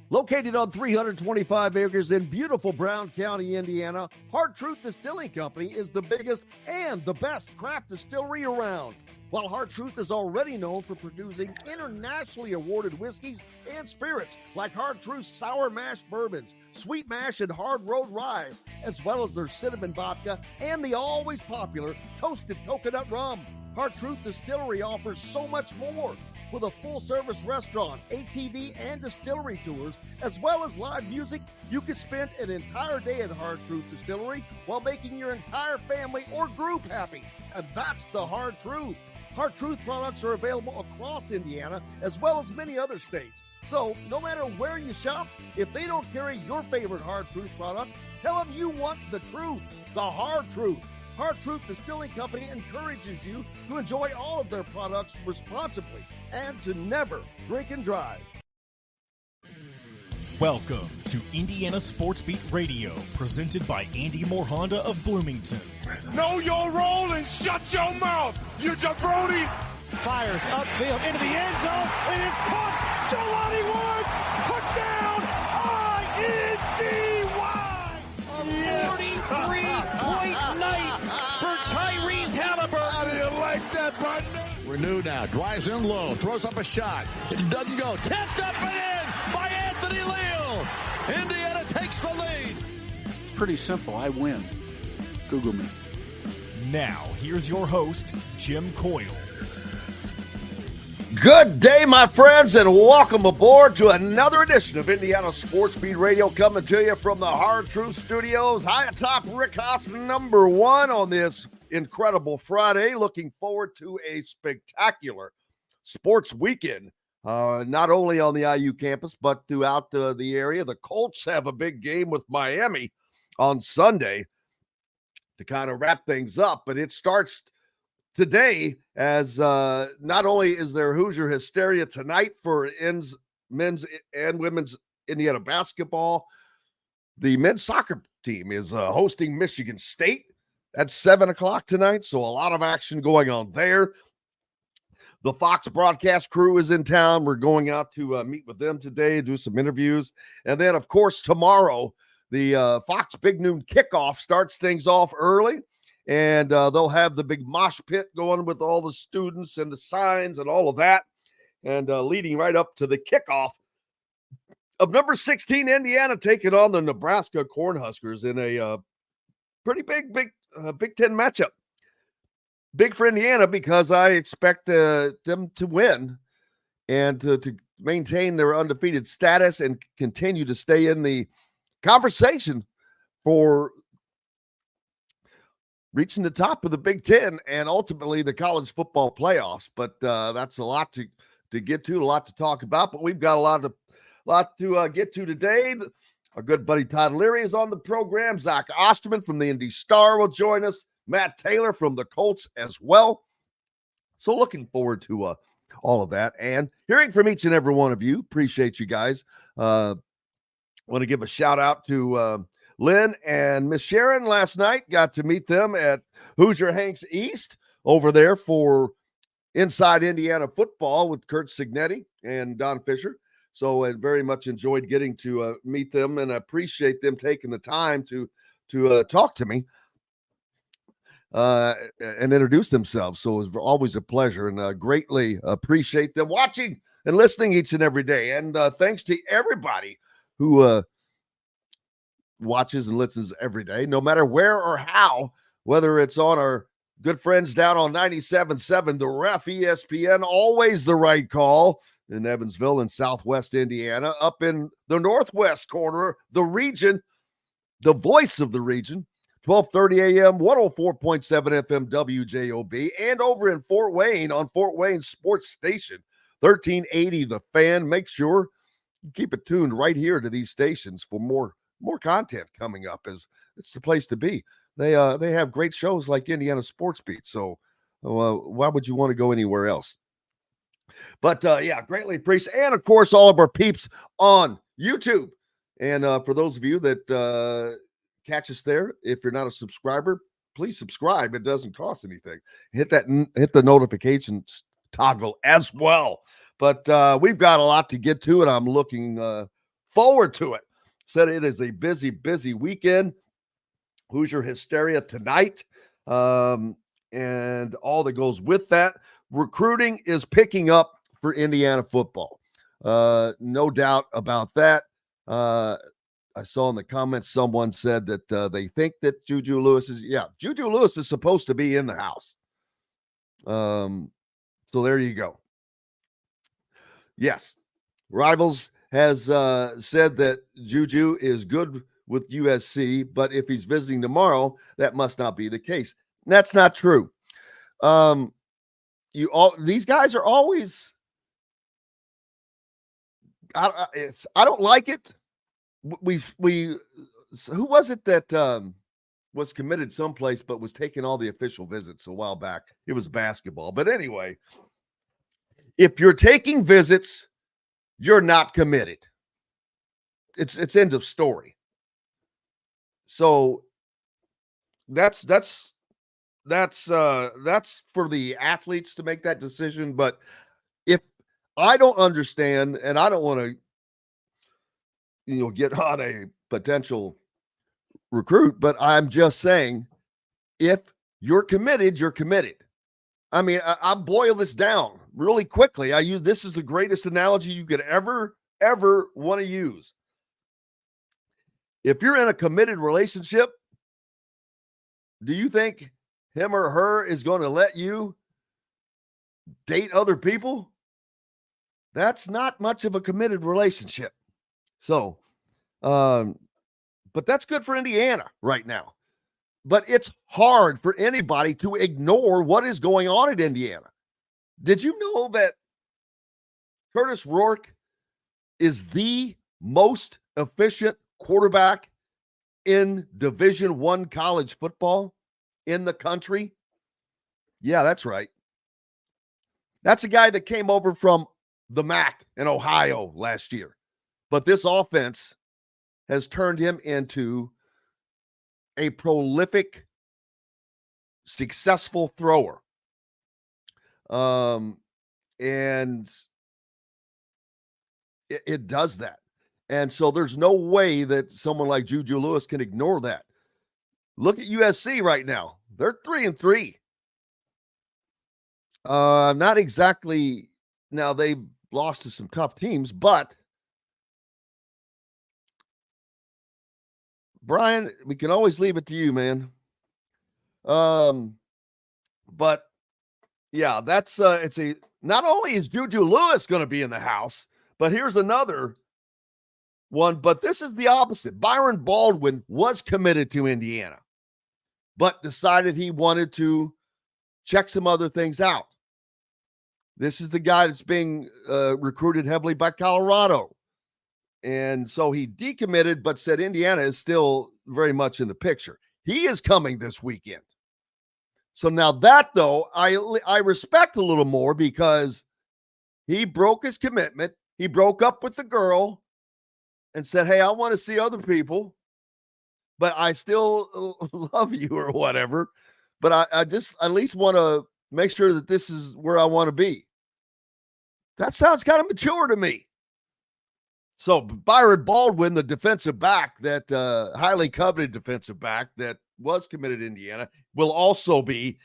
Located on 325 acres in beautiful Brown County, Indiana, Hard Truth Distilling Company is the biggest and the best craft distillery around. While Hard Truth is already known for producing internationally awarded whiskeys and spirits like Hard Truth's Sour Mash Bourbons, Sweet Mash, and Hard Road Ryes, as well as their Cinnamon Vodka and the always popular Toasted Coconut Rum, Hard Truth Distillery offers so much more. With a full-service restaurant, ATV, and distillery tours, as well as live music, you can spend an entire day at Hard Truth Distillery while making your entire family or group happy. And that's the Hard Truth. Hard Truth products are available across Indiana, as well as many other states. So, no matter where you shop, if they don't carry your favorite Hard Truth product, tell them you want the truth, the Hard Truth. Hard Truth Distilling Company encourages you to enjoy all of their products responsibly and to never drink and drive. Welcome to Indiana Sports Beat Radio, presented by Andy Moore Honda of Bloomington. Know your role and shut your mouth, you jabroni! Fires upfield into the end zone, and it's caught. Jelani Woods, touchdown! INDY! 43-point night for Tyrese Halliburton. How do you like that, partner? Renew now, drives in low, throws up a shot. It doesn't go. Tipped up and in by Anthony Leal. Indiana takes the lead. It's pretty simple. I win. Google me. Now, here's your host, Jim Coyle. Good day, my friends, and welcome aboard to another edition of Indiana Sports Beat Radio, coming to you from the Hard Truth Studios, high atop Rick Haas #1 on this incredible Friday. Looking forward to a spectacular sports weekend, not only on the IU campus, but throughout the area. The Colts have a big game with Miami on Sunday to kind of wrap things up, but it starts today, as not only is there Hoosier Hysteria tonight for men's and women's Indiana basketball, the men's soccer team is hosting Michigan State at 7 o'clock tonight, so a lot of action going on there. The Fox broadcast crew is in town. We're going out to meet with them today, do some interviews. And then, of course, tomorrow, the Fox Big Noon Kickoff starts things off early. And they'll have the big mosh pit going with all the students and the signs and all of that. And leading right up to the kickoff of number 16, Indiana, taking on the Nebraska Cornhuskers in a pretty big Big Ten matchup. Big for Indiana because I expect them to win and to maintain their undefeated status and continue to stay in the conversation for reaching the top of the Big Ten and ultimately the college football playoffs. But that's a lot to get to, a lot to talk about. But we've got a lot to get to today. Our good buddy Todd Leary is on the program. Zach Ostman from the Indy Star will join us. Matt Taylor from the Colts as well. So looking forward to all of that and hearing from each and every one of you. Appreciate you guys. Want to give a shout out to Lynn and Miss Sharon last night. Got to meet them at Hoosier Hanks East over there for Inside Indiana Football with Kurt Signet and Don Fisher. So I very much enjoyed getting to meet them, and I appreciate them taking the time to talk to me and introduce themselves. So it was always a pleasure, and greatly appreciate them watching and listening each and every day. And thanks to everybody who watches and listens every day, no matter where or how, whether it's on our good friends down on 97.7, the Ref ESPN, always the right call in Evansville in Southwest Indiana, up in the Northwest corner, the region, the voice of the region, 12:30 a.m., 104.7 FM WJOB, and over in Fort Wayne on Fort Wayne Sports Station, 1380 The Fan. Make sure you keep it tuned right here to these stations for more content coming up, as it's the place to be. They have great shows like Indiana Sports Beat, so why would you want to go anywhere else? But yeah, greatly appreciate, and of course all of our peeps on YouTube. And for those of you that catch us there, if you're not a subscriber, please subscribe. It doesn't cost anything. Hit the notifications toggle as well. But we've got a lot to get to, and I'm looking forward to it. Said it is a busy, busy weekend. Hoosier Hysteria tonight, and all that goes with that. Recruiting is picking up for Indiana football. No doubt about that. I saw in the comments someone said that they think that Juju Lewis is supposed to be in the house. So there you go. Yes, Rivals has said that Juju is good with USC, but if he's visiting tomorrow, that must not be the case. That's not true. These guys are always. I don't like it. Who was it that was committed someplace but was taking all the official visits a while back? It was basketball. But anyway, if you're taking visits, you're not committed. It's end of story. So that's for the athletes to make that decision. But if I don't understand, and I don't want to, get on a potential recruit, but I'm just saying, if you're committed, you're committed. I mean, I boil this down really quickly. This is the greatest analogy you could ever want to use. If you're in a committed relationship, do you think him or her is going to let you date other people? That's not much of a committed relationship. So, but that's good for Indiana right now. But it's hard for anybody to ignore what is going on at Indiana. Did you know that Curtis Rourke is the most efficient quarterback in Division I college football in the country? Yeah, that's right. That's a guy that came over from the MAC in Ohio last year. But this offense has turned him into a prolific, successful thrower. And it does that. And so there's no way that someone like Juju Lewis can ignore that. Look at USC right now. They're 3-3. Not exactly. Now, they've lost to some tough teams, but Brian, we can always leave it to you, man. But yeah, that's not only is Juju Lewis going to be in the house, but here's another one. But this is the opposite. Byron Baldwin was committed to Indiana, but decided he wanted to check some other things out. This is the guy that's being recruited heavily by Colorado. And so he decommitted, but said Indiana is still very much in the picture. He is coming this weekend. So now that, though, I respect a little more because he broke his commitment. He broke up with the girl and said, hey, I want to see other people, but I still love you or whatever. But I just at least want to make sure that this is where I want to be. That sounds kind of mature to me. So Byron Baldwin, the defensive back, that highly coveted defensive back that was committed to Indiana, will also be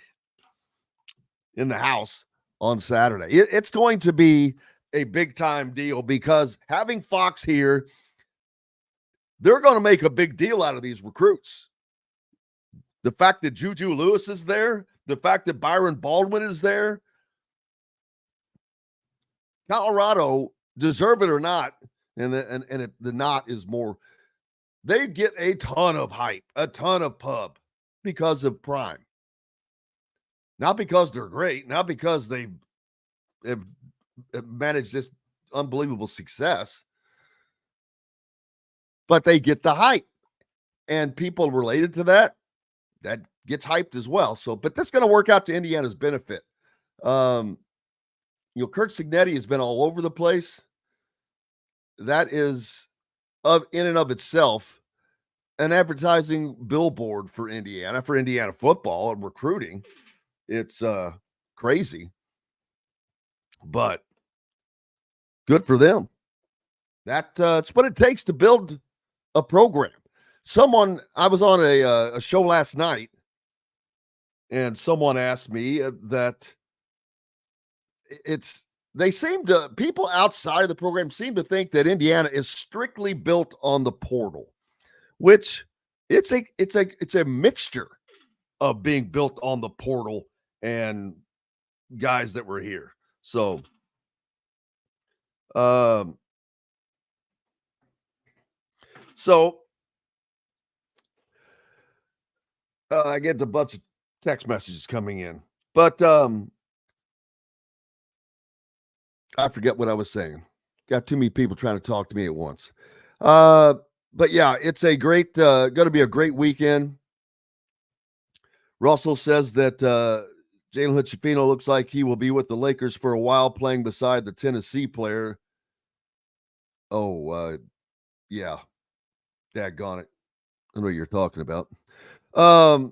in the house on Saturday. It's going to be a big-time deal because having Fox here, they're going to make a big deal out of these recruits. The fact that Juju Lewis is there, the fact that Byron Baldwin is there, Colorado, deserve it or not, and the not is more, they get a ton of hype, a ton of pub because of Prime. Not because they're great, not because they have managed this unbelievable success, but they get the hype. And people related to that gets hyped as well. So, but that's going to work out to Indiana's benefit. Kurt Signet has been all over the place. That is, in and of itself, an advertising billboard for Indiana football and recruiting. It's crazy, but good for them. It's what it takes to build a program. I was on a show last night, and someone asked me that people outside of the program seem to think that Indiana is strictly built on the portal, which it's a mixture of being built on the portal and guys that were here. So, um, I get a bunch of text messages coming in, but I forget what I was saying. Got too many people trying to talk to me at once. But yeah, it's a great, going to be a great weekend. Russell says that Jalen Hood-Schifino looks like he will be with the Lakers for a while, playing beside the Tennessee player. Oh, yeah. Daggone it. I know what you're talking about. But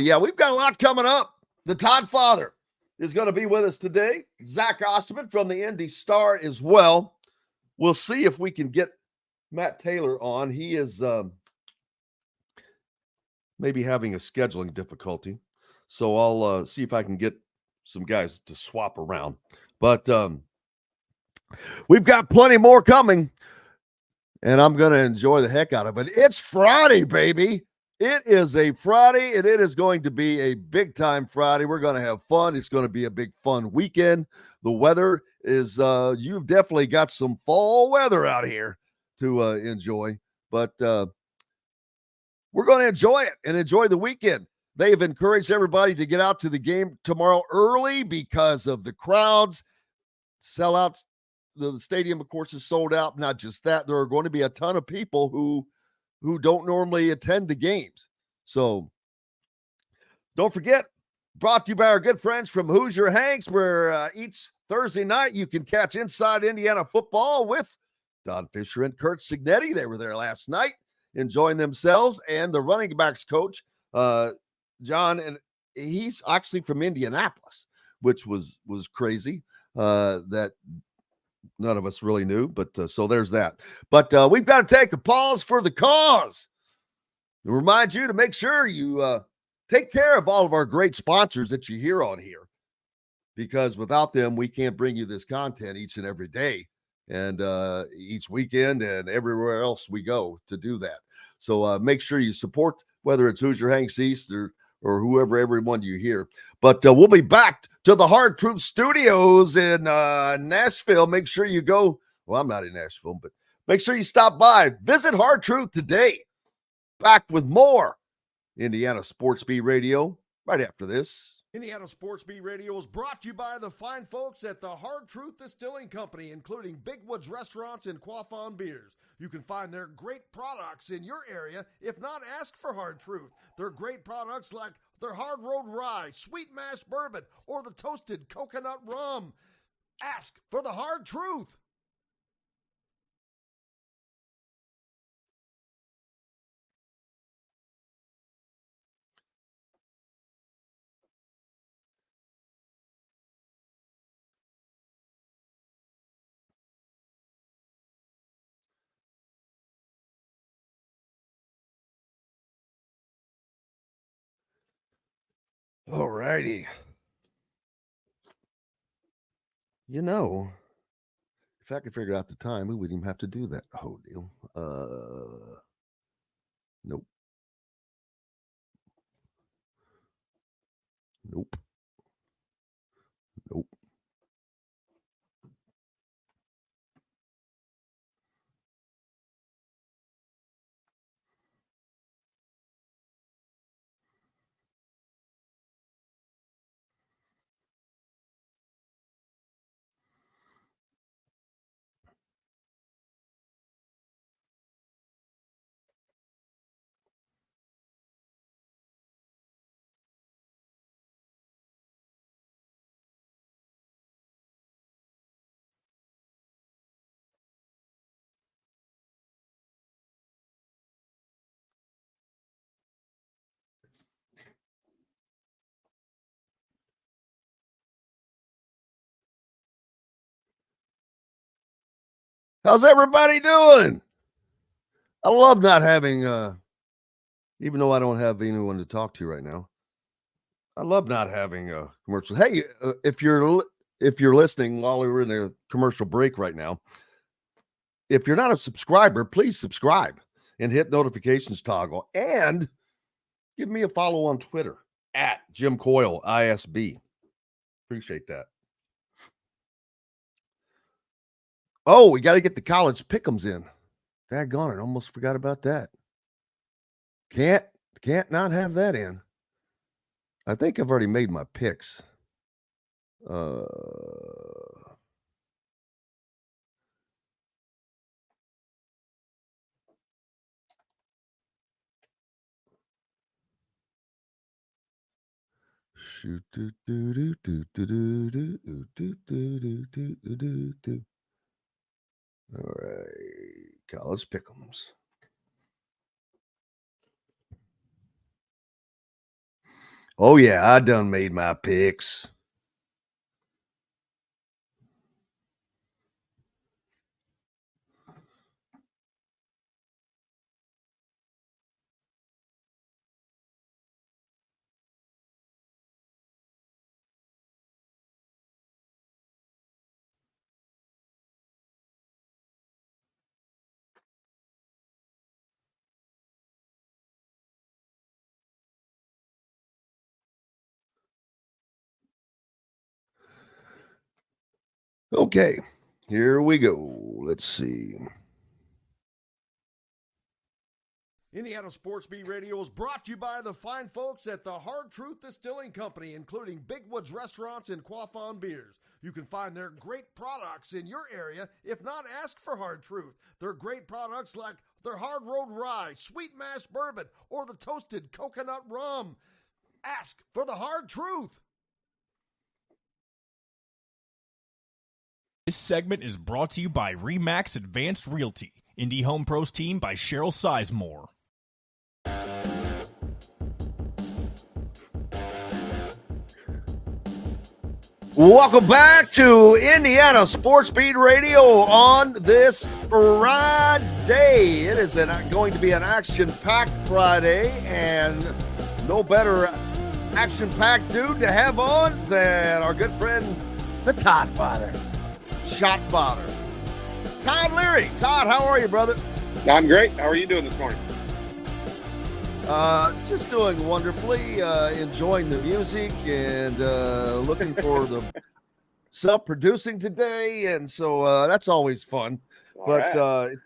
yeah, we've got a lot coming up. The Todd father is going to be with us today. Zach Ostman from the Indy Star as well. We'll see if we can get Matt Taylor on. He is maybe having a scheduling difficulty. So I'll see if I can get some guys to swap around. But we've got plenty more coming, and I'm going to enjoy the heck out of it. It's Friday, baby. It is a Friday, and it is going to be a big-time Friday. We're going to have fun. It's going to be a big, fun weekend. The weather is you've definitely got some fall weather out here to enjoy. But we're going to enjoy it and enjoy the weekend. They've encouraged everybody to get out to the game tomorrow early because of the crowds. Sellouts. The stadium, of course, is sold out. Not just that, there are going to be a ton of people who don't normally attend the games. So don't forget, brought to you by our good friends from Hoosier Hanks, where each Thursday night you can catch Inside Indiana Football with Don Fisher and Kurt Signetti. They were there last night enjoying themselves, and the running backs coach, John, and he's actually from Indianapolis, which was crazy that none of us really knew, but so there's that. But we've got to take a pause for the cause to remind you to make sure you take care of all of our great sponsors that you hear on here, because without them, we can't bring you this content each and every day and each weekend and everywhere else we go to do that. So make sure you support, whether it's Hoosier Hanks East or whoever, everyone you hear. But we'll be back to the Hard Truth Studios in Nashville. Make sure you go. Well, I'm not in Nashville, but make sure you stop by. Visit Hard Truth today. Back with more Indiana Sports Beat Radio right after this. Indiana Sports Beat Radio is brought to you by the fine folks at the Hard Truth Distilling Company, including Big Woods Restaurants and Quaffon Beers. You can find their great products in your area. If not, ask for Hard Truth. Their great products like their Hard Road Rye, Sweet Mash Bourbon, or the Toasted Coconut Rum. Ask for the Hard Truth. All righty. You know, if I could figure out the time, we wouldn't even have to do that whole deal. Nope. Nope. Nope. How's everybody doing? I love not having, even though I don't have anyone to talk to right now, I love not having a commercial. Hey, if you're listening while we're in a commercial break right now, if you're not a subscriber, please subscribe and hit notifications toggle and give me a follow on Twitter at Jim Coyle ISB. Appreciate that. Oh, we got to get the college pick'ems in. Daggone it, almost forgot about that. Can't not have that in. I think I've already made my picks. Shoot, do, do, do, do, do, do, do, do, do, do, do, do, do. All right, college pick'ems. Oh yeah, I done made my picks. Okay, here we go. Let's see. Indiana Sports Beat Radio is brought to you by the fine folks at the Hard Truth Distilling Company, including Big Woods Restaurants and Quaffon Beers. You can find their great products in your area. If not, ask for Hard Truth. Their great products like their Hard Road Rye, Sweet Mash Bourbon, or the Toasted Coconut Rum. Ask for the Hard Truth. This segment is brought to you by RE/MAX Advanced Realty, Indy Home Pros team by Cheryl Sizemore. Welcome back to Indiana Sports Beat Radio on this Friday. It is going to be an action-packed Friday, and no better action-packed dude to have on than our good friend, the Todd Father, Shot Father, Todd Leary. Todd, how are you, brother? I'm great. How are you doing this morning? Just doing wonderfully, enjoying the music and looking for the self-producing today, and so that's always fun. All but right. It's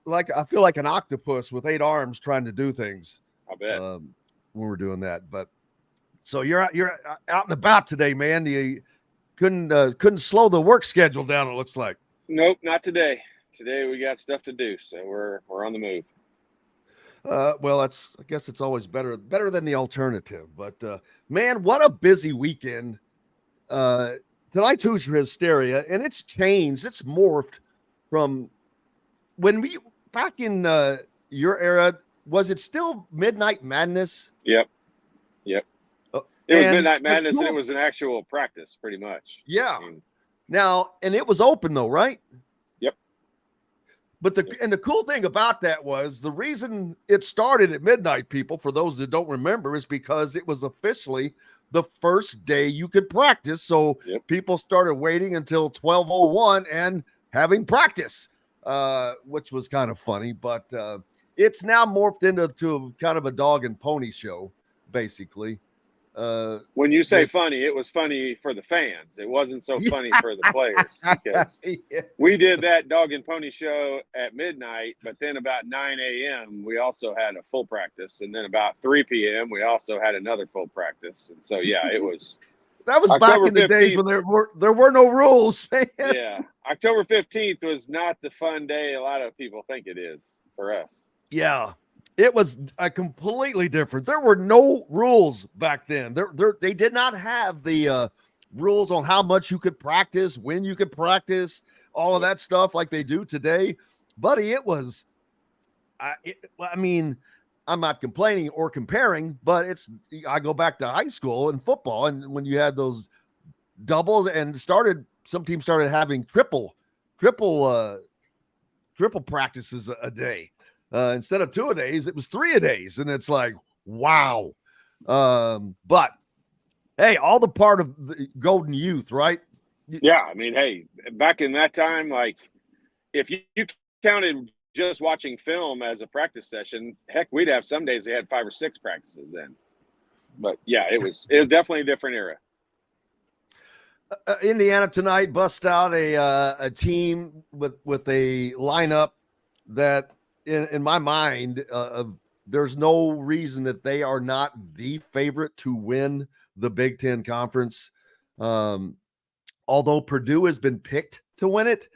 like I feel like an octopus with 8 arms trying to do things. I bet. When we're doing that. But so you're out and about today, man. You couldn't slow the work schedule down, it looks like. Nope, not today. Today we got stuff to do, so we're on the move. Well, I guess it's always better than the alternative. But man, what a busy weekend. Tonight's Hoosier Hysteria, and it's changed. It's morphed from when we back in your era. Was it still Midnight Madness? Yep. It was Midnight Madness, and it was an actual practice, pretty much. Yeah. Now, and it was open though, right? Yep. But the cool thing about that was the reason it started at midnight, people, for those that don't remember, is because it was officially the first day you could practice. So people started waiting until 12:01 and having practice, which was kind of funny. But it's now morphed into kind of a dog and pony show, basically. When you say funny, it was funny for the fans. It wasn't so funny for the players, because we did that dog and pony show at midnight, but then about 9 a.m. we also had a full practice, and then about 3 p.m. we also had another full practice. And so it was that was October back in the 15th. days when there were no rules, man. Yeah, October 15th was not the fun day a lot of people think it is for us. Yeah. It was a completely different. There were no rules back then. They did not have the rules on how much you could practice, when you could practice, all of that stuff like they do today. Buddy, it was. I mean, I'm not complaining or comparing, but I go back to high school and football, and when you had those doubles and some teams started having triple triple practices a day. Instead of 2 a days, it was 3 a days. And it's like, wow. But hey, all the part of the golden youth, right? Yeah. I mean, hey, back in that time, like if you counted just watching film as a practice session, heck, we'd have some days they had 5 or 6 practices then. But yeah, it was definitely a different era. Indiana tonight bust out a team with a lineup that in my mind, there's no reason that they are not the favorite to win the Big Ten Conference. Although Purdue has been picked to win it,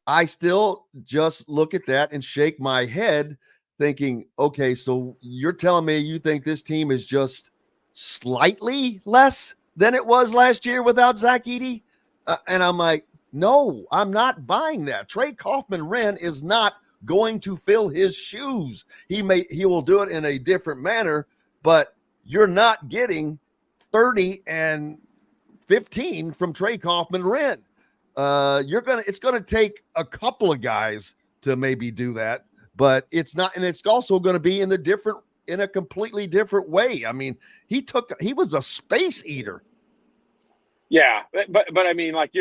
I still just look at that and shake my head thinking, okay, so you're telling me you think this team is just slightly less than it was last year without Zach Edey? And I'm like, no, I'm not buying that. Trey Kaufman-Renn is not going to fill his shoes. He will do it in a different manner, but you're not getting 30 and 15 from Trey Kaufman-Renn. It's gonna take a couple of guys to maybe do that, but it's not, and it's also going to be in a completely different way. I mean, he was a space eater. Yeah, but I mean, like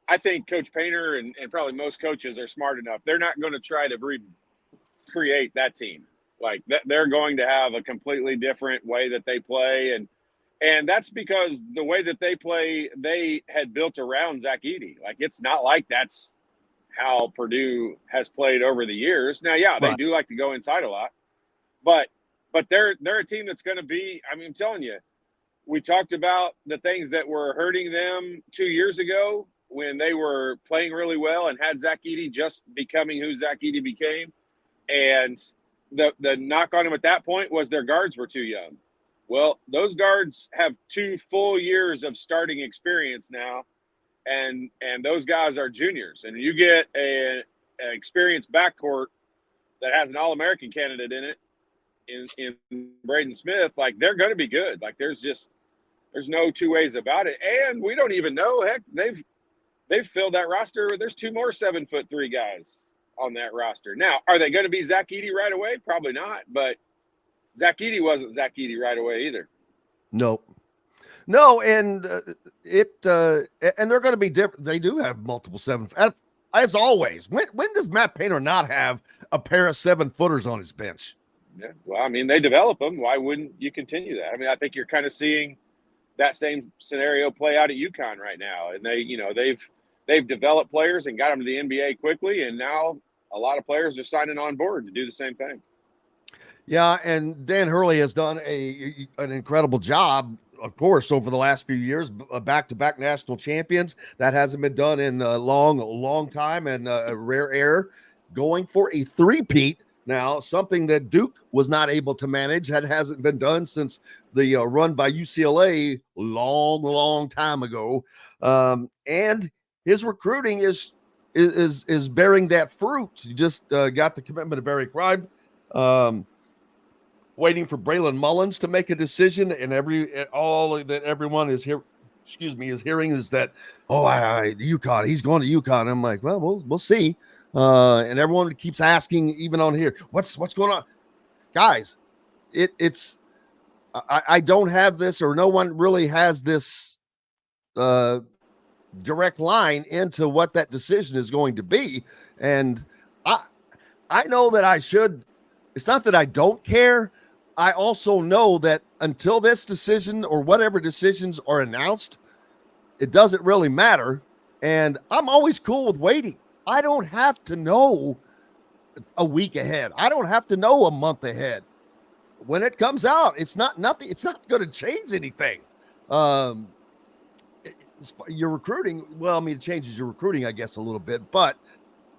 I think Coach Painter and probably most coaches are smart enough. They're not going to try to recreate that team. Like they're going to have a completely different way that they play, and that's because the way that they play, they had built around Zach Edey. Like it's not like that's how Purdue has played over the years. Now, yeah, they do like to go inside a lot, but they're a team that's going to be. I mean, I'm telling you, we talked about the things that were hurting them 2 years ago when they were playing really well and had Zach Edey just becoming who Zach Edey became, and the knock on him at that point was their guards were too young. Well, those guards have 2 full years of starting experience now, and those guys are juniors. And you get an experienced backcourt that has an All-American candidate in it, in Braden Smith, like they're going to be good. Like there's no 2 ways about it. And we don't even know. Heck, they've filled that roster. There's 2 more 7'3" guys on that roster. Now, are they going to be Zach Edey right away? Probably not. But Zach Edey wasn't Zach Edey right away either. No, and and they're going to be different. They do have multiple 7. As always, when does Matt Painter not have a pair of 7-footers on his bench? Yeah, well, I mean, they develop them. Why wouldn't you continue that? I mean, I think you're kind of seeing that same scenario play out at UConn right now, and they've developed players and got them to the NBA quickly, and now a lot of players are signing on board to do the same thing. Yeah, and Dan Hurley has done an incredible job, of course, over the last few years, back-to-back national champions. That hasn't been done in a long time, and a rare air. Going for a three-peat now, something that Duke was not able to manage. That hasn't been done since the run by UCLA long time ago. And his recruiting is bearing that fruit. He just got the commitment of Eric Ribe. Waiting for Braylon Mullins to make a decision, and all that everyone is here. Is hearing is that UConn. He's going to UConn. I'm like, well, we'll see. And everyone keeps asking, even on here, what's going on, guys? It's I don't have this, or no one really has this direct line into what that decision is going to be, and I know that I should. It's not that I don't care. I also know that until this decision or whatever decisions are announced, it doesn't really matter. And I'm always cool with waiting. I don't have to know a week ahead. I don't have to know a month ahead. When it comes out, it's not going to change anything. Your recruiting, well, I mean, it changes your recruiting, I guess, a little bit. But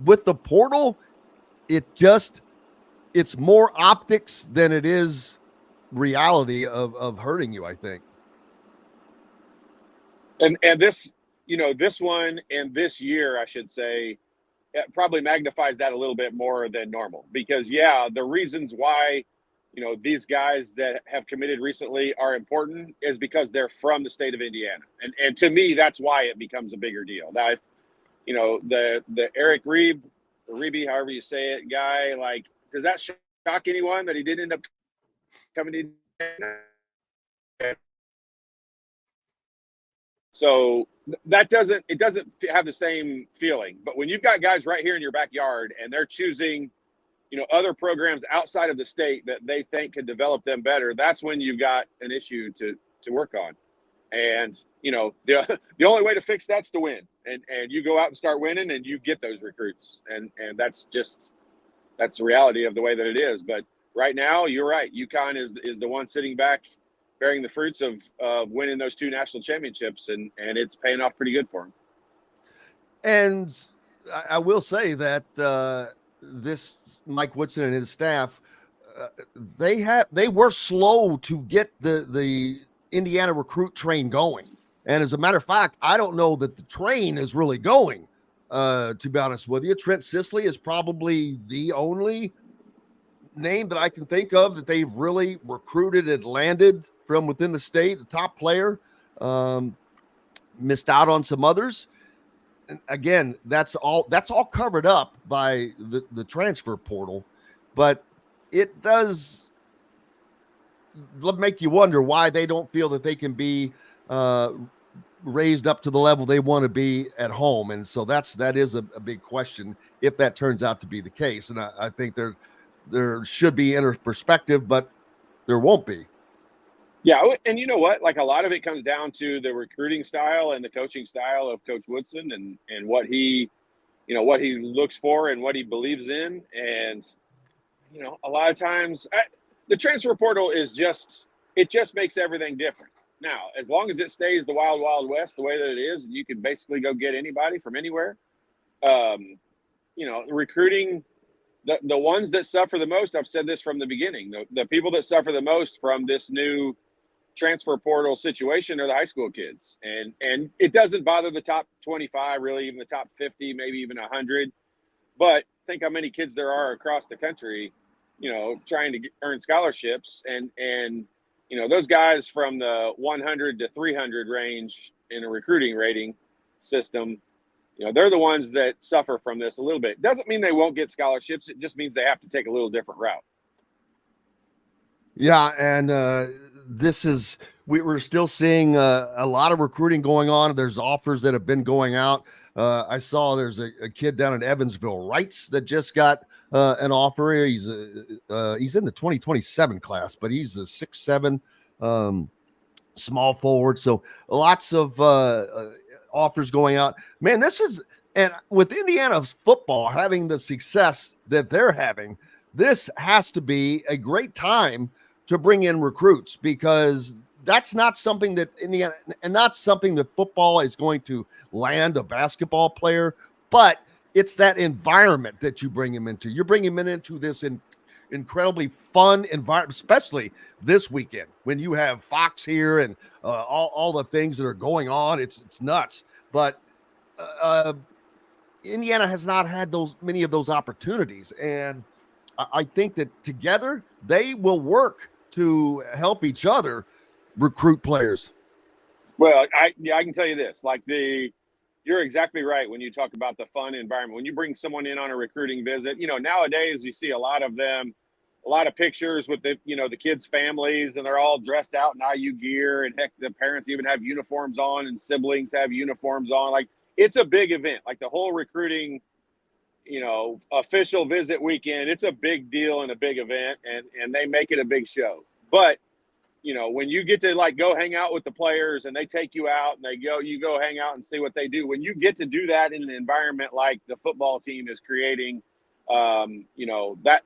with the portal, it's more optics than it is reality of hurting you, I think. And this, this one and this year, I should say, it probably magnifies that a little bit more than normal, because the reasons why, these guys that have committed recently are important is because they're from the state of Indiana. And to me, that's why it becomes a bigger deal. Now, if, the Eric Ribe Reby, however you say it, guy, like, does that shock anyone that he didn't end up coming in? So it doesn't have the same feeling. But when you've got guys right here in your backyard and they're choosing, other programs outside of the state that they think can develop them better, that's when you've got an issue to work on. And, the only way to fix that's to win. And you go out and start winning and you get those recruits. And that's the reality of the way that it is. But right now, you're right. UConn is the one sitting back bearing the fruits of winning those 2 national championships, and it's paying off pretty good for them. And I will say that this Mike Woodson and his staff, they were slow to get the Indiana recruit train going. And as a matter of fact, I don't know that the train is really going, to be honest with you. Trent Sisley is probably the only name that I can think of that they've really recruited and landed from within the state, the top player. Missed out on some others. And again, that's all covered up by the transfer portal, but it does make you wonder why they don't feel that they can be raised up to the level they want to be at home. And so that is a big question if that turns out to be the case. And I think there should be inner perspective, but there won't be. Yeah, and you know what? Like, a lot of it comes down to the recruiting style and the coaching style of Coach Woodson and what he looks for and what he believes in. And, a lot of times the transfer portal it just makes everything different. Now, as long as it stays the wild, wild west the way that it is, and you can basically go get anybody from anywhere, recruiting – the ones that suffer the most, I've said this from the beginning, the people that suffer the most from this new transfer portal situation are the high school kids. And it doesn't bother the top 25, really, even the top 50, maybe even 100. But think how many kids there are across the country, trying to earn scholarships. And those guys from the 100 to 300 range in a recruiting rating system, they're the ones that suffer from this a little bit. Doesn't mean they won't get scholarships. It just means they have to take a little different route. Yeah, and we're still seeing a lot of recruiting going on. There's offers that have been going out. I saw there's a kid down in Evansville, Wrights, that just got an offer. He's in the 2027 class, but he's a 6'7" small forward. So lots of offers going out. Man, and with Indiana's football having the success that they're having, this has to be a great time to bring in recruits, because that's not something that Indiana, and not something that football is going to land a basketball player, but it's that environment that you bring him into. You're bringing him into this incredibly fun environment, especially this weekend when you have Fox here and all the things that are going on. It's nuts. But Indiana has not had many of those opportunities, and I think that together they will work to help each other recruit players. Well, I can tell you this, you're exactly right when you talk about the fun environment. When you bring someone in on a recruiting visit, nowadays you see a lot of pictures with the kids' families, and they're all dressed out in IU gear, and heck, the parents even have uniforms on, and siblings have uniforms on. Like, it's a big event. Like, the whole recruiting, official visit weekend, it's a big deal and a big event, and they make it a big show. But, when you get to go hang out with the players and they take you out and you go hang out and see what they do, when you get to do that in an environment like the football team is creating, that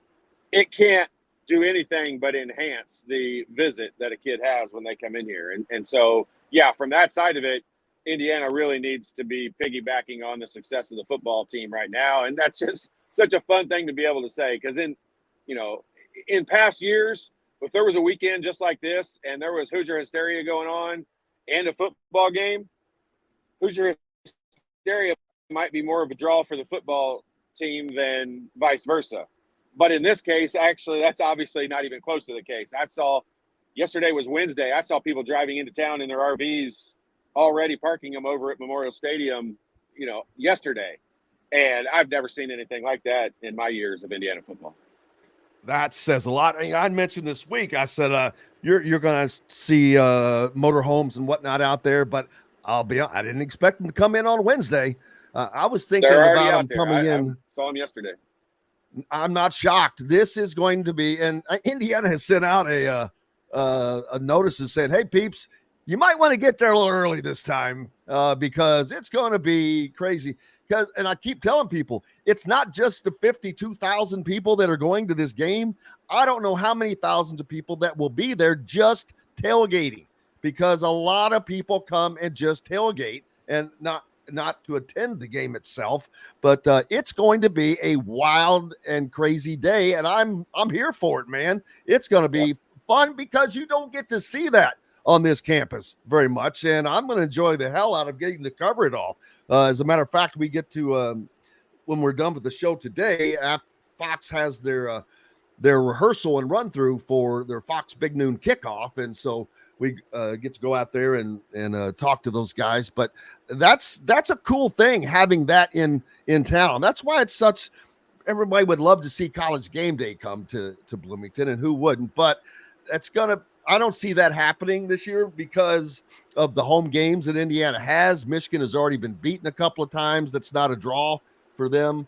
it can't do anything but enhance the visit that a kid has when they come in here. And so, yeah, from that side of it, Indiana really needs to be piggybacking on the success of the football team right now. And that's just such a fun thing to be able to say, because in past years, if there was a weekend just like this and there was Hoosier Hysteria going on and a football game, Hoosier Hysteria might be more of a draw for the football team than vice versa. But in this case, actually, that's obviously not even close to the case. Yesterday was Wednesday. I saw people driving into town in their RVs, already parking them over at Memorial Stadium, yesterday. And I've never seen anything like that in my years of Indiana football. That says a lot. I mentioned this week, I said, you're going to see motorhomes and whatnot out there, but I didn't expect them to come in on Wednesday. I was thinking They're already about out them there. coming I in. saw them yesterday. I'm not shocked. This is going to be, and Indiana has sent out a notice and said, hey, peeps, you might want to get there a little early this time because it's going to be crazy. And I keep telling people, it's not just the 52,000 people that are going to this game. I don't know how many thousands of people that will be there just tailgating, because a lot of people come and just tailgate and not to attend the game itself. But it's going to be a wild and crazy day, and I'm here for it, man. It's going to be fun because you don't get to see that on this campus very much, and I'm going to enjoy the hell out of getting to cover it all. As a matter of fact, we get to when we're done with the show today, after Fox has their rehearsal and run through for their Fox Big Noon Kickoff, and so we get to go out there and talk to those guys. But that's a cool thing, having that in town. That's why it's such. Everybody would love to see College Game Day come to Bloomington, and who wouldn't? But I don't see that happening this year because of the home games that Indiana has. Michigan has already been beaten a couple of times. That's not a draw for them,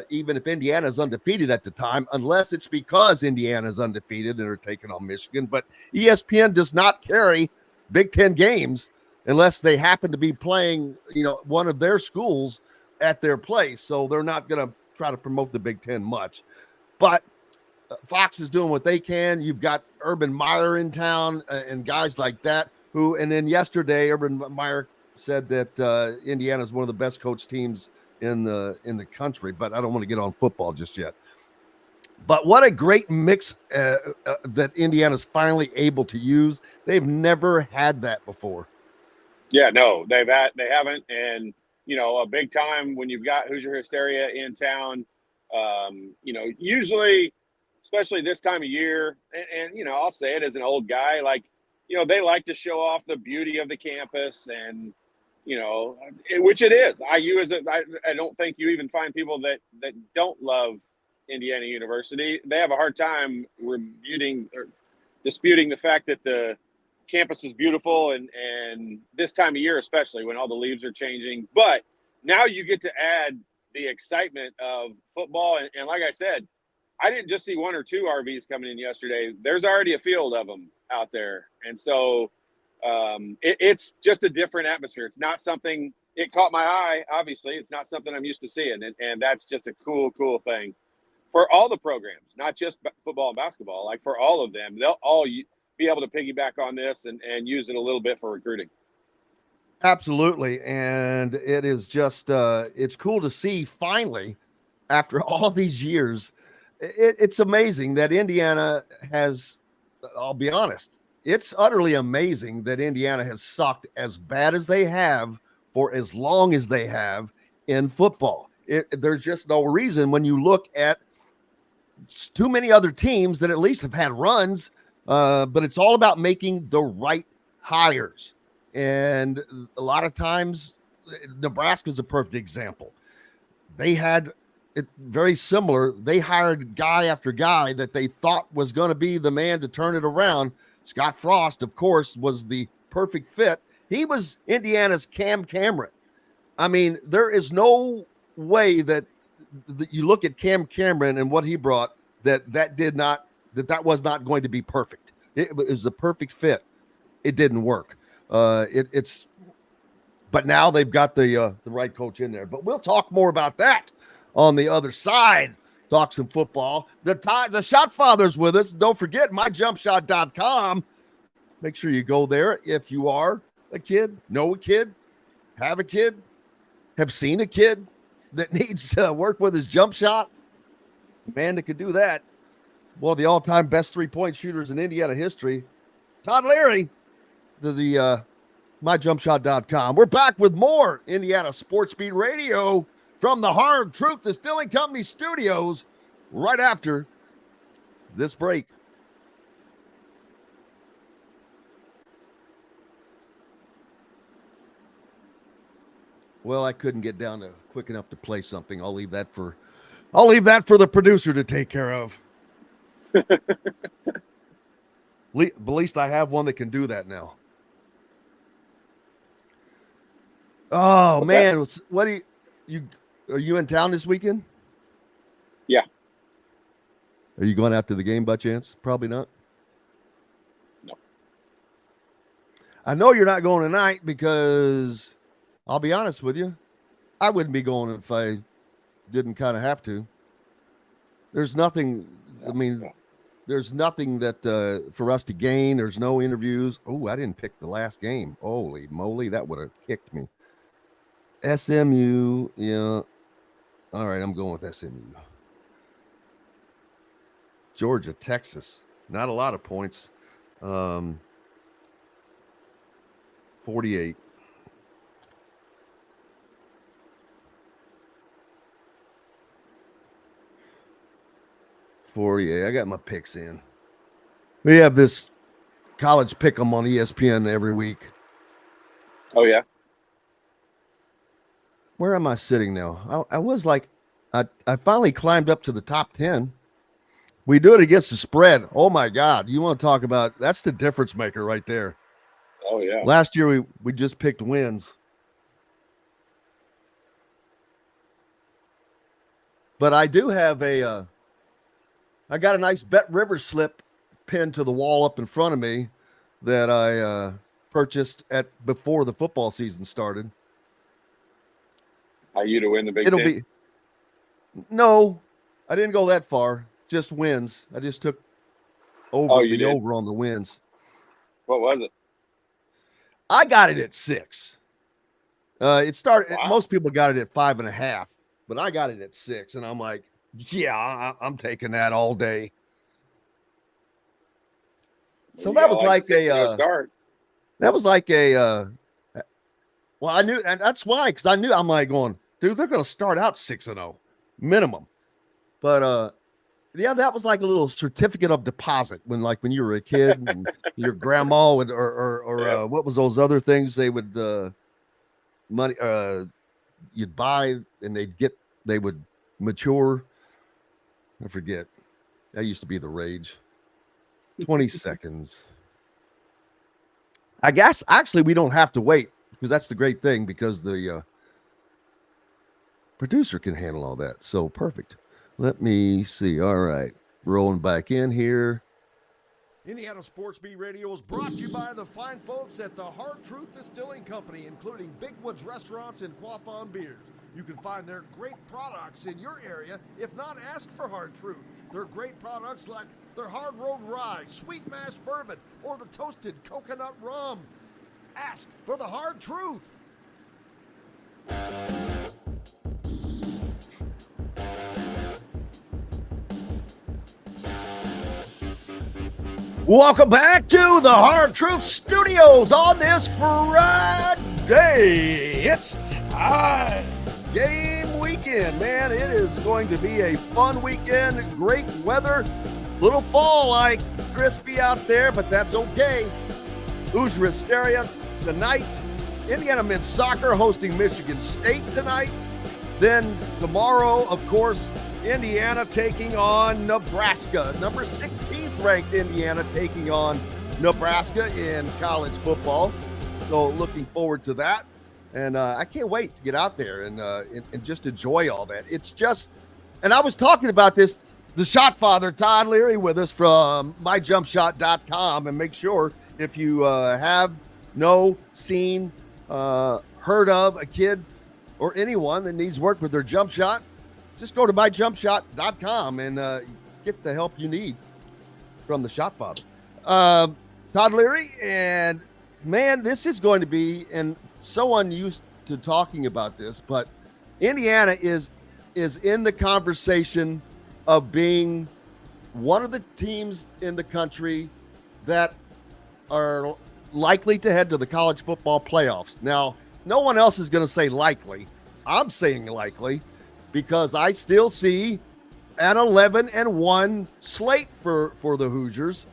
even if Indiana is undefeated at the time, unless it's because Indiana is undefeated and are taking on Michigan. But ESPN does not carry Big Ten games unless they happen to be playing, one of their schools at their place. So they're not going to try to promote the Big Ten much. But Fox is doing what they can. You've got Urban Meyer in town and guys like that and then yesterday, Urban Meyer said that Indiana is one of the best coached teams in the country, but I don't want to get on football just yet. But what a great mix that Indiana's finally able to use. They've never had that before. Yeah, no, they haven't. And, a big time when you've got Hoosier Hysteria in town, usually, especially this time of year, and I'll say it as an old guy, they like to show off the beauty of the campus, and which it is. I don't think you even find people that don't love Indiana University. They have a hard time disputing the fact that the campus is beautiful, and this time of year especially when all the leaves are changing. But now you get to add the excitement of football, and like I said, I didn't just see one or two RVs coming in yesterday. There's already a field of them out there. And so it's just a different atmosphere. It's not something – it caught my eye, obviously. It's not something I'm used to seeing, and that's just a cool thing. For all the programs, not just football and basketball, like for all of them, they'll all be able to piggyback on this and use it a little bit for recruiting. Absolutely. And it is just it's cool to see finally, after all these years – it's amazing that Indiana has, I'll be honest, it's utterly amazing that Indiana has sucked as bad as they have for as long as they have in football. There's just no reason when you look at too many other teams that at least have had runs, but it's all about making the right hires. And a lot of times, Nebraska's a perfect example. It's very similar. They hired guy after guy that they thought was going to be the man to turn it around. Scott Frost, of course, was the perfect fit. He was Indiana's Cam Cameron. I mean, there is no way that you look at Cam Cameron and what he brought that was not going to be perfect. It was a perfect fit. It didn't work. But now they've got the right coach in there. But we'll talk more about that on the other side. Talk some football. The Shot Father's with us. Don't forget myjumpshot.com. Make sure you go there if you are a kid, know a kid, have a kid, have seen a kid that needs to work with his jump shot. The man that could do that, one of the all-time best three-point shooters in Indiana history, Todd Leary, the myjumpshot.com. We're back with more Indiana Sports Beat Radio from the Hard Truth Distilling Company studios right after this break. Well, I couldn't get down to quick enough to play something. I'll leave that for the producer to take care of. At least I have one that can do that now. Oh, What's man. that? What are you in town this weekend? Yeah. Are you going out to the game by chance? Probably not. No. I know you're not going tonight because I'll be honest with you. I wouldn't be going if I didn't kind of have to. There's nothing. I mean, there's nothing that for us to gain. There's no interviews. Oh, I didn't pick the last game. Holy moly, that would have kicked me. SMU, yeah. All right, I'm going with SMU. Georgia, Texas. Not a lot of points. 48. I got my picks in. We have this college pick 'em on ESPN every week. Oh, yeah. Where am I sitting now? I was like, I finally climbed up to the top 10. We do it against the spread. Oh, my God. You want to talk about, that's the difference maker right there. Oh, yeah. Last year, we just picked wins. But I do have I got a nice Bet Rivers slip pinned to the wall up in front of me that I purchased before the football season started. Are you to win the Big Ten? No, I didn't go that far. Just wins. I just took over over on the wins. What was it? I got it at 6. It started. Wow. Most people got it at 5.5, but I got it at 6, and I'm like, yeah, I'm taking that all day. So that was like well, I knew, and that's why, because I knew, I'm like going, dude, they're going to start out 6-0 minimum. But yeah, that was like a little certificate of deposit when you were a kid, and your grandma would, or what was those other things they would money you'd buy and they would mature. I forget. That used to be the rage. 20 seconds. I guess actually we don't have to wait, because that's the great thing, because the producer can handle all that. So perfect. Let me see. All right. Rolling back in here. Indiana Sports Beat Radio is brought to you by the fine folks at the Hard Truth Distilling Company, including Big Woods Restaurants and Quaffon Beers. You can find their great products in your area. If not, ask for Hard Truth. Their great products like their Hard Road Rye, Sweet Mash Bourbon, or the Toasted Coconut Rum. Ask for the Hard Truth. Welcome back to the Hard Truth Studios on this Friday. It's game weekend, man. It is going to be a fun weekend. Great weather. Little fall-like, crispy out there, but that's okay. Hoosier Hysteria tonight. Indiana men's soccer hosting Michigan State tonight. Then tomorrow, of course, Indiana taking on Nebraska. Number 16th ranked Indiana taking on Nebraska in college football. So looking forward to that. And I can't wait to get out there and just enjoy all that. It's just, and I was talking about this, the shot father, Todd Leary, with us from myjumpshot.com. And make sure if you seen, heard of a kid or anyone that needs work with their jump shot, just go to myjumpshot.com and get the help you need from the shot father. Todd Leary, and man, this is going to be, and so unused to talking about this, but Indiana is in the conversation of being one of the teams in the country that are likely to head to the college football playoffs. Now, no one else is going to say likely. I'm saying likely because I still see an 11-1 slate for the Hoosiers.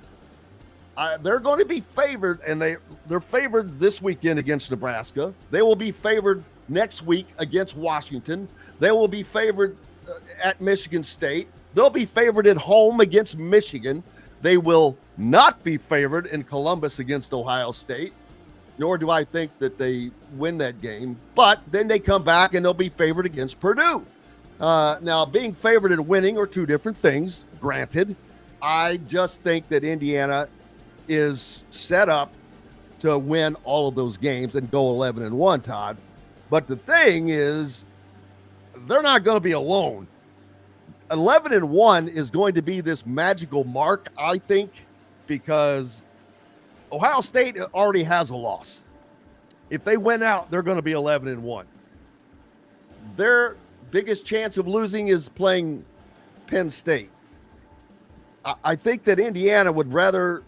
They're going to be favored, and they're favored this weekend against Nebraska. They will be favored next week against Washington. They will be favored at Michigan State. They'll be favored at home against Michigan. They will not be favored in Columbus against Ohio State, nor do I think that they win that game. But then they come back and they'll be favored against Purdue. Now, being favored and winning are two different things, granted. I just think that Indiana is set up to win all of those games and go 11-1, Todd. But the thing is, they're not going to be alone. 11-1 is going to be this magical mark, I think, because Ohio State already has a loss. If they win out, they're going to be 11-1. Their biggest chance of losing is playing Penn State. I think that Indiana would rather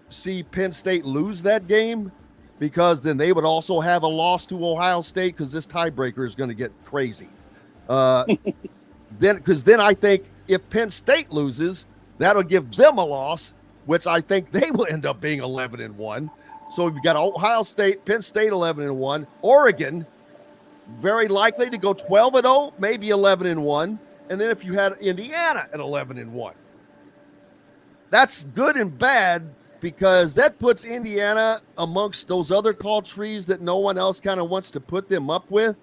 see Penn State lose that game, because then they would also have a loss to Ohio State, because this tiebreaker is going to get crazy. Then I think if Penn State loses, that'll give them a loss, which I think they will end up being 11-1. So you've got Ohio State, Penn State 11-1, Oregon very likely to go 12-0, maybe 11-1, and then if you had Indiana at 11-1, that's good and bad, because that puts Indiana amongst those other tall trees that no one else kind of wants to put them up with.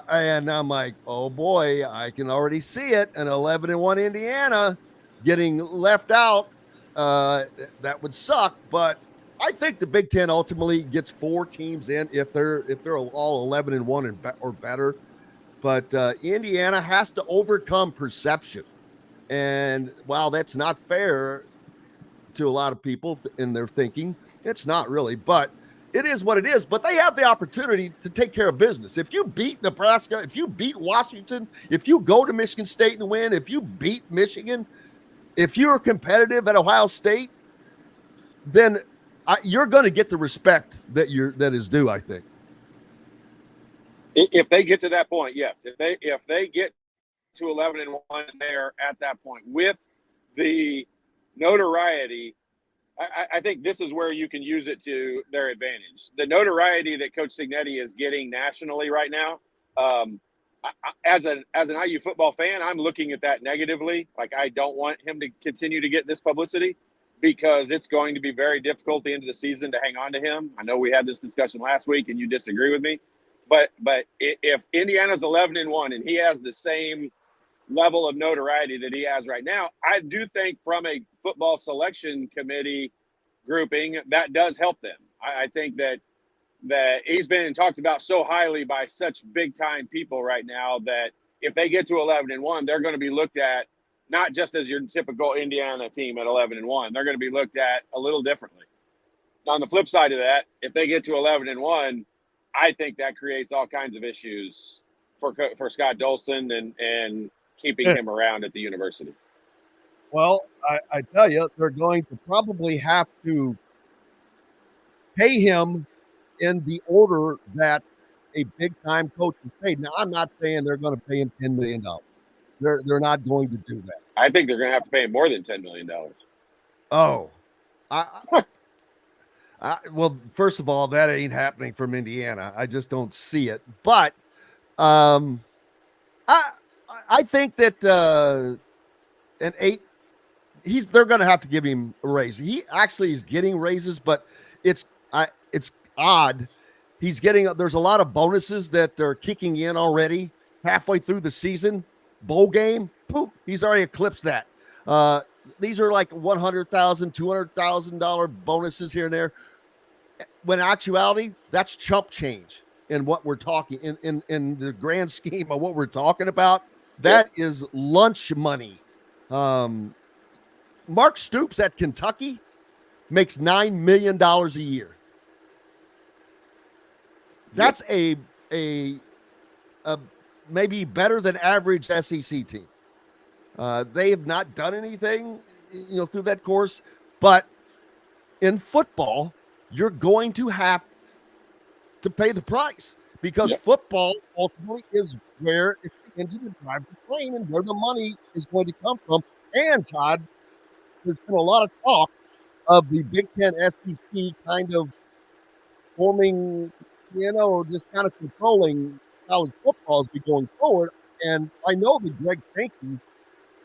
And I'm like, oh boy, I can already see it. An 11-1 Indiana getting left out. That would suck. But I think the Big Ten ultimately gets 4 teams in if they're all 11-1 or better. But Indiana has to overcome perception. And while that's not fair to a lot of people in their thinking, it's not really, but it is what it is. But they have the opportunity to take care of business. If you beat Nebraska, if you beat Washington, if you go to Michigan State and win, if you beat Michigan, if you're competitive at Ohio State, then you're going to get the respect that is due, I think. If they get to that point, yes. If they get to 11-1, they're at that point with the notoriety. I think this is where you can use it to their advantage. The notoriety that Coach Signet is getting nationally right now. As an IU football fan, I'm looking at that negatively. Like, I don't want him to continue to get this publicity, because it's going to be very difficult at the end of the season to hang on to him. I know we had this discussion last week and you disagree with me, but if Indiana's 11-1 and he has the same level of notoriety that he has right now, I do think from a football selection committee grouping, that does help them. I think that he's been talked about so highly by such big time people right now that if they get to 11-1, they're going to be looked at not just as your typical Indiana team at 11-1. They're going to be looked at a little differently. On the flip side of that, if they get to 11-1, I think that creates all kinds of issues for Scott Dolson and keeping him around at the university. Well, I tell you, they're going to probably have to pay him in the order that a big-time coach is paid. Now, I'm not saying they're going to pay him $10 million. They're not going to do that. I think they're going to have to pay him more than $10 million. Oh. Well, first of all, that ain't happening from Indiana. I just don't see it. But I think that an 8, they're going to have to give him a raise. He actually is getting raises, but it's odd. There's a lot of bonuses that are kicking in already halfway through the season. Bowl game, poof, he's already eclipsed that. These are like $100,000, $200,000 bonuses here and there. When in actuality, that's chump change in what we're talking in the grand scheme of what we're talking about. That is lunch money. Mark Stoops at Kentucky makes $9 million a year. That's a maybe better than average SEC team. They have not done anything, through that course, but in football, you're going to have to pay the price, because football ultimately is where it's the engine that drives the plane and where the money is going to come from. And Todd, there's been a lot of talk of the Big Ten SEC kind of forming just kind of controlling college football as we going forward. And I know that Greg Sankey,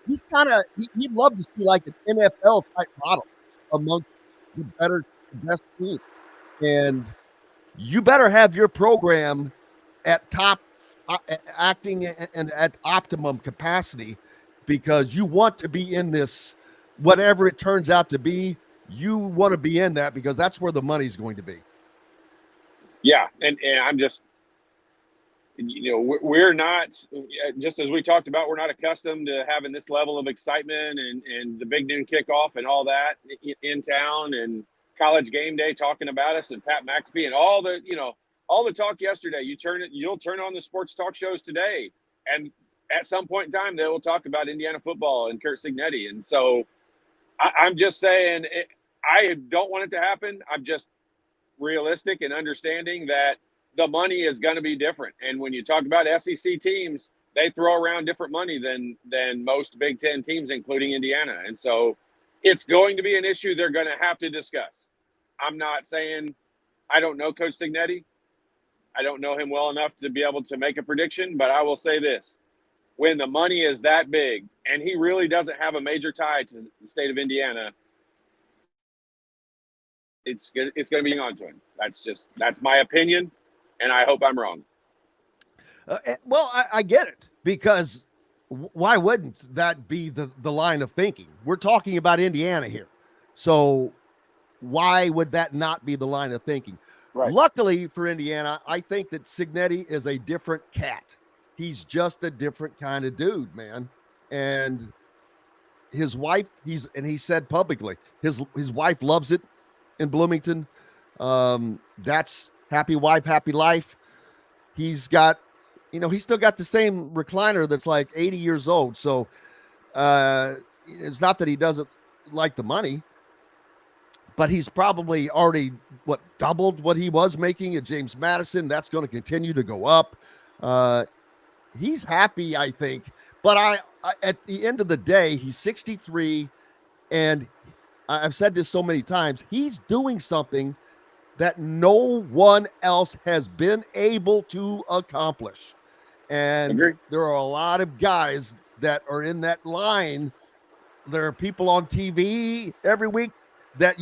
he'd love to see like an NFL type model amongst the best teams. And you better have your program at top acting and at optimum capacity, because you want to be in this, whatever it turns out to be. You want to be in that because that's where the money's going to be. Yeah, and I'm just, we're not, just as we talked about, we're not accustomed to having this level of excitement and the Big Noon Kickoff and all that in town, and College Game Day talking about us, and Pat McAfee and all the talk yesterday. You'll turn on the sports talk shows today, and at some point in time they will talk about Indiana football and Kurt Signet. And so I'm just saying, I don't want it to happen. I'm just realistic and understanding that the money is going to be different. And when you talk about SEC teams, they throw around different money than most Big Ten teams, including Indiana. And so it's going to be an issue they're going to have to discuss. I'm not saying I don't know Coach Signet. I don't know him well enough to be able to make a prediction, but I will say this. When the money is that big, and he really doesn't have a major tie to the state of Indiana, it's going to be on to him. That's my opinion, and I hope I'm wrong. Well, I get it, because why wouldn't that be the line of thinking? We're talking about Indiana here. So why would that not be the line of thinking? Right. Luckily for Indiana, I think that Signet is a different cat. He's just a different kind of dude, man. And his wife, he said publicly, his wife loves it in Bloomington. That's happy wife, happy life. He's got, he's still got the same recliner that's like 80 years old. So it's not that he doesn't like the money, but he's probably already doubled what he was making at James Madison. That's going to continue to go up. He's happy, I think. But I at the end of the day, he's 63, and I've said this so many times, he's doing something that no one else has been able to accomplish. And Agree. There are a lot of guys that are in that line. There are people on TV every week that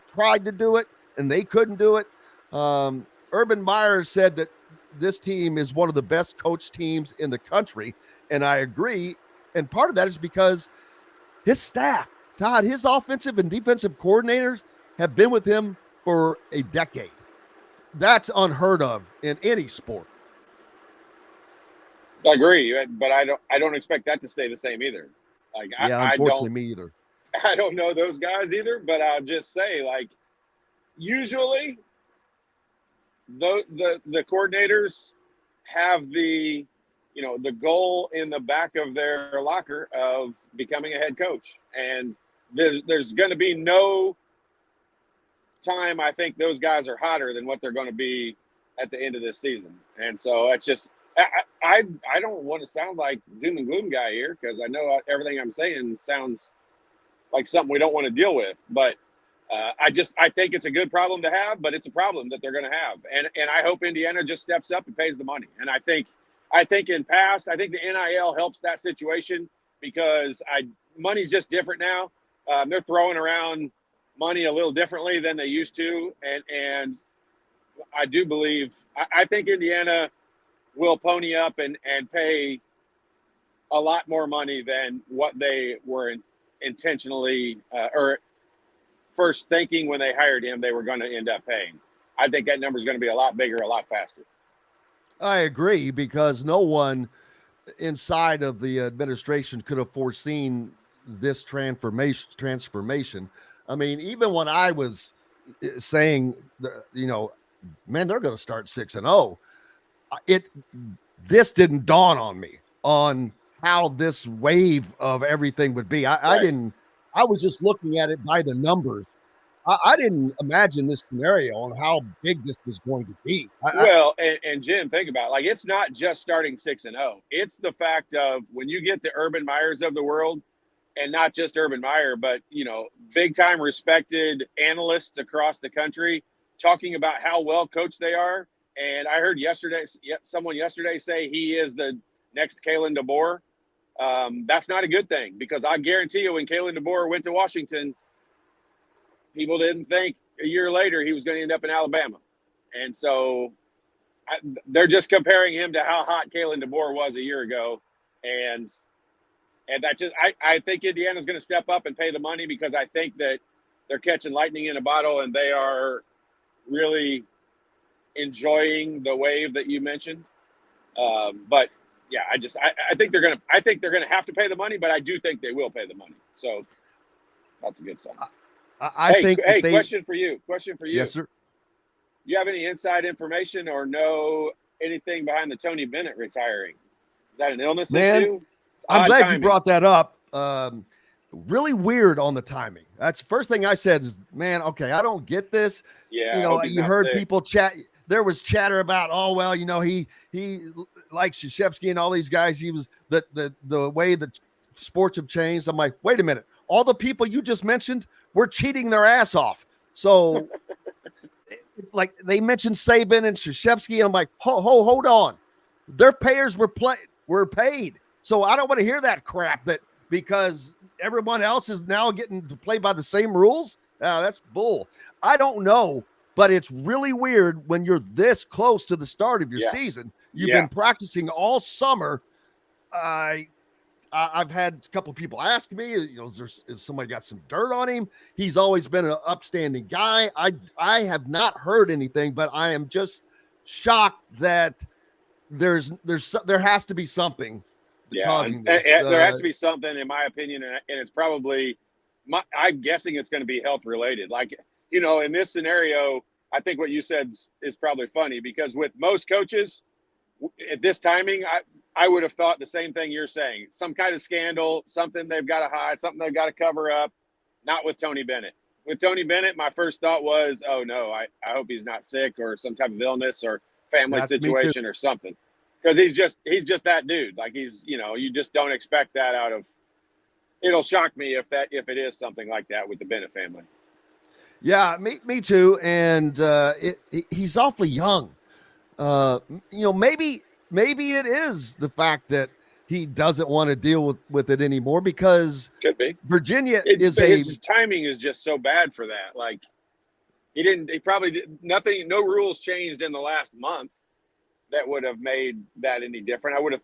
tried to do it, and they couldn't do it. Urban Meyer said that this team is one of the best coached teams in the country, and I agree. And part of that is because his staff, Todd, his offensive and defensive coordinators have been with him for a decade. That's unheard of in any sport. I agree, but I don't expect that to stay the same either. Unfortunately, me either. I don't know those guys either, but I'll just say, usually the coordinators have the goal in the back of their locker of becoming a head coach. And there's going to be no time I think those guys are hotter than what they're going to be at the end of this season. And so it's just, I don't want to sound like doom and gloom guy here, because I know everything I'm saying sounds like something we don't want to deal with. But I think it's a good problem to have, but it's a problem that they're going to have. And I hope Indiana just steps up and pays the money. And I think in past, I think the NIL helps that situation, because money's just different now. They're throwing around money a little differently than they used to. And I do believe, I think Indiana will pony up and pay a lot more money than what they were intentionally or first thinking when they hired him they were going to end up paying. I think that number is going to be a lot bigger, a lot faster. I agree, because no one inside of the administration could have foreseen this transformation. I mean, even when I was saying, man, they're going to start 6-0. This didn't dawn on me on how this wave of everything would be. I was just looking at it by the numbers. I didn't imagine this scenario on how big this was going to be. And Jim, think about it. It's not just starting 6-0. It's the fact of when you get the Urban Meyers of the world, and not just Urban Meyer, but, big time respected analysts across the country talking about how well coached they are. And I heard someone yesterday say he is the next Kalen DeBoer. That's not a good thing, because I guarantee you when Kalen DeBoer went to Washington, people didn't think a year later he was going to end up in Alabama. And so they're just comparing him to how hot Kalen DeBoer was a year ago. And that just, I think Indiana's going to step up and pay the money, because I think that they're catching lightning in a bottle, and they are really enjoying the wave that you mentioned. But yeah, I think they're going to have to pay the money, but I do think they will pay the money. So that's a good sign. Question for you. Yes, sir. You have any inside information or know anything behind the Tony Bennett retiring? Is that an illness issue? I'm glad you brought that up. Really weird on the timing. That's the first thing I said is, man, okay, I don't get this. Yeah, you heard people chat. There was chatter about, oh, well, he like Krzyzewski and all these guys. He was the way the sports have changed. I'm like, wait a minute. All the people you just mentioned were cheating their ass off. So it's like they mentioned Saban and Krzyzewski, and I'm like, hold on. Their payers were paid. So I don't want to hear that crap that because everyone else is now getting to play by the same rules. That's bull. I don't know, but it's really weird when you're this close to the start of your season. You've been practicing all summer. I've had a couple of people ask me, if somebody got some dirt on him. He's always been an upstanding guy. I have not heard anything, but I am just shocked that there has to be something causing this. There has to be something, in my opinion, and it's probably, I'm guessing it's going to be health related. Like, in this scenario, I think what you said is probably funny, because with most coaches at this timing, I would have thought the same thing you're saying. Some kind of scandal, something they've got to hide, something they've got to cover up. Not with Tony Bennett. With Tony Bennett, my first thought was, oh, no, I hope he's not sick or some type of illness or family situation or something. Because he's just that dude. Like, he's, you just don't expect that out of – it'll shock me if it is something like that with the Bennett family. Yeah, me too. And he's awfully young. Maybe it is the fact that he doesn't want to deal with it anymore, because could be Virginia his timing is just so bad for that. Like, he probably did nothing. No rules changed in the last month that would have made that any different. I would have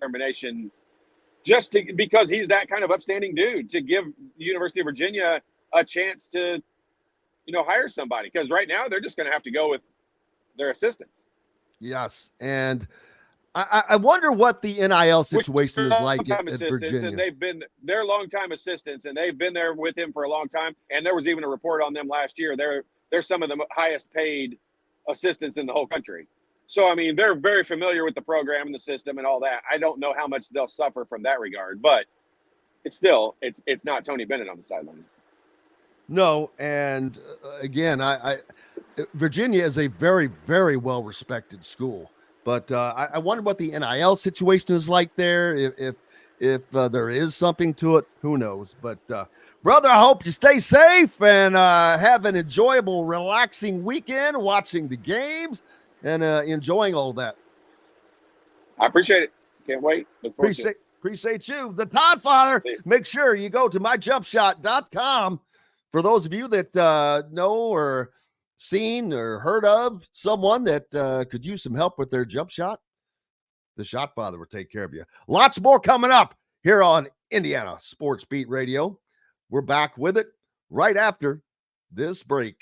termination because he's that kind of upstanding dude, to give the University of Virginia a chance to, hire somebody. Because right now they're just going to have to go with their assistants. Yes, and I wonder what the NIL situation is like at Virginia. And they're longtime assistants, and they've been there with him for a long time. And there was even a report on them last year. They're some of the highest paid assistants in the whole country. So, I mean, they're very familiar with the program and the system and all that. I don't know how much they'll suffer from that regard, but it's not Tony Bennett on the sideline. No, and again, Virginia is a very, very well-respected school, but I wonder what the NIL situation is like there. If there is something to it, who knows? But brother, I hope you stay safe and have an enjoyable, relaxing weekend watching the games and enjoying all that. I appreciate it. Can't wait. Appreciate you. The Todd Father. Make sure you go to myjumpshot.com for those of you that know or seen or heard of someone that could use some help with their jump shot. The Shot Father will take care of you. Lots more coming up here on Indiana Sports Beat Radio. We're back with it right after this break.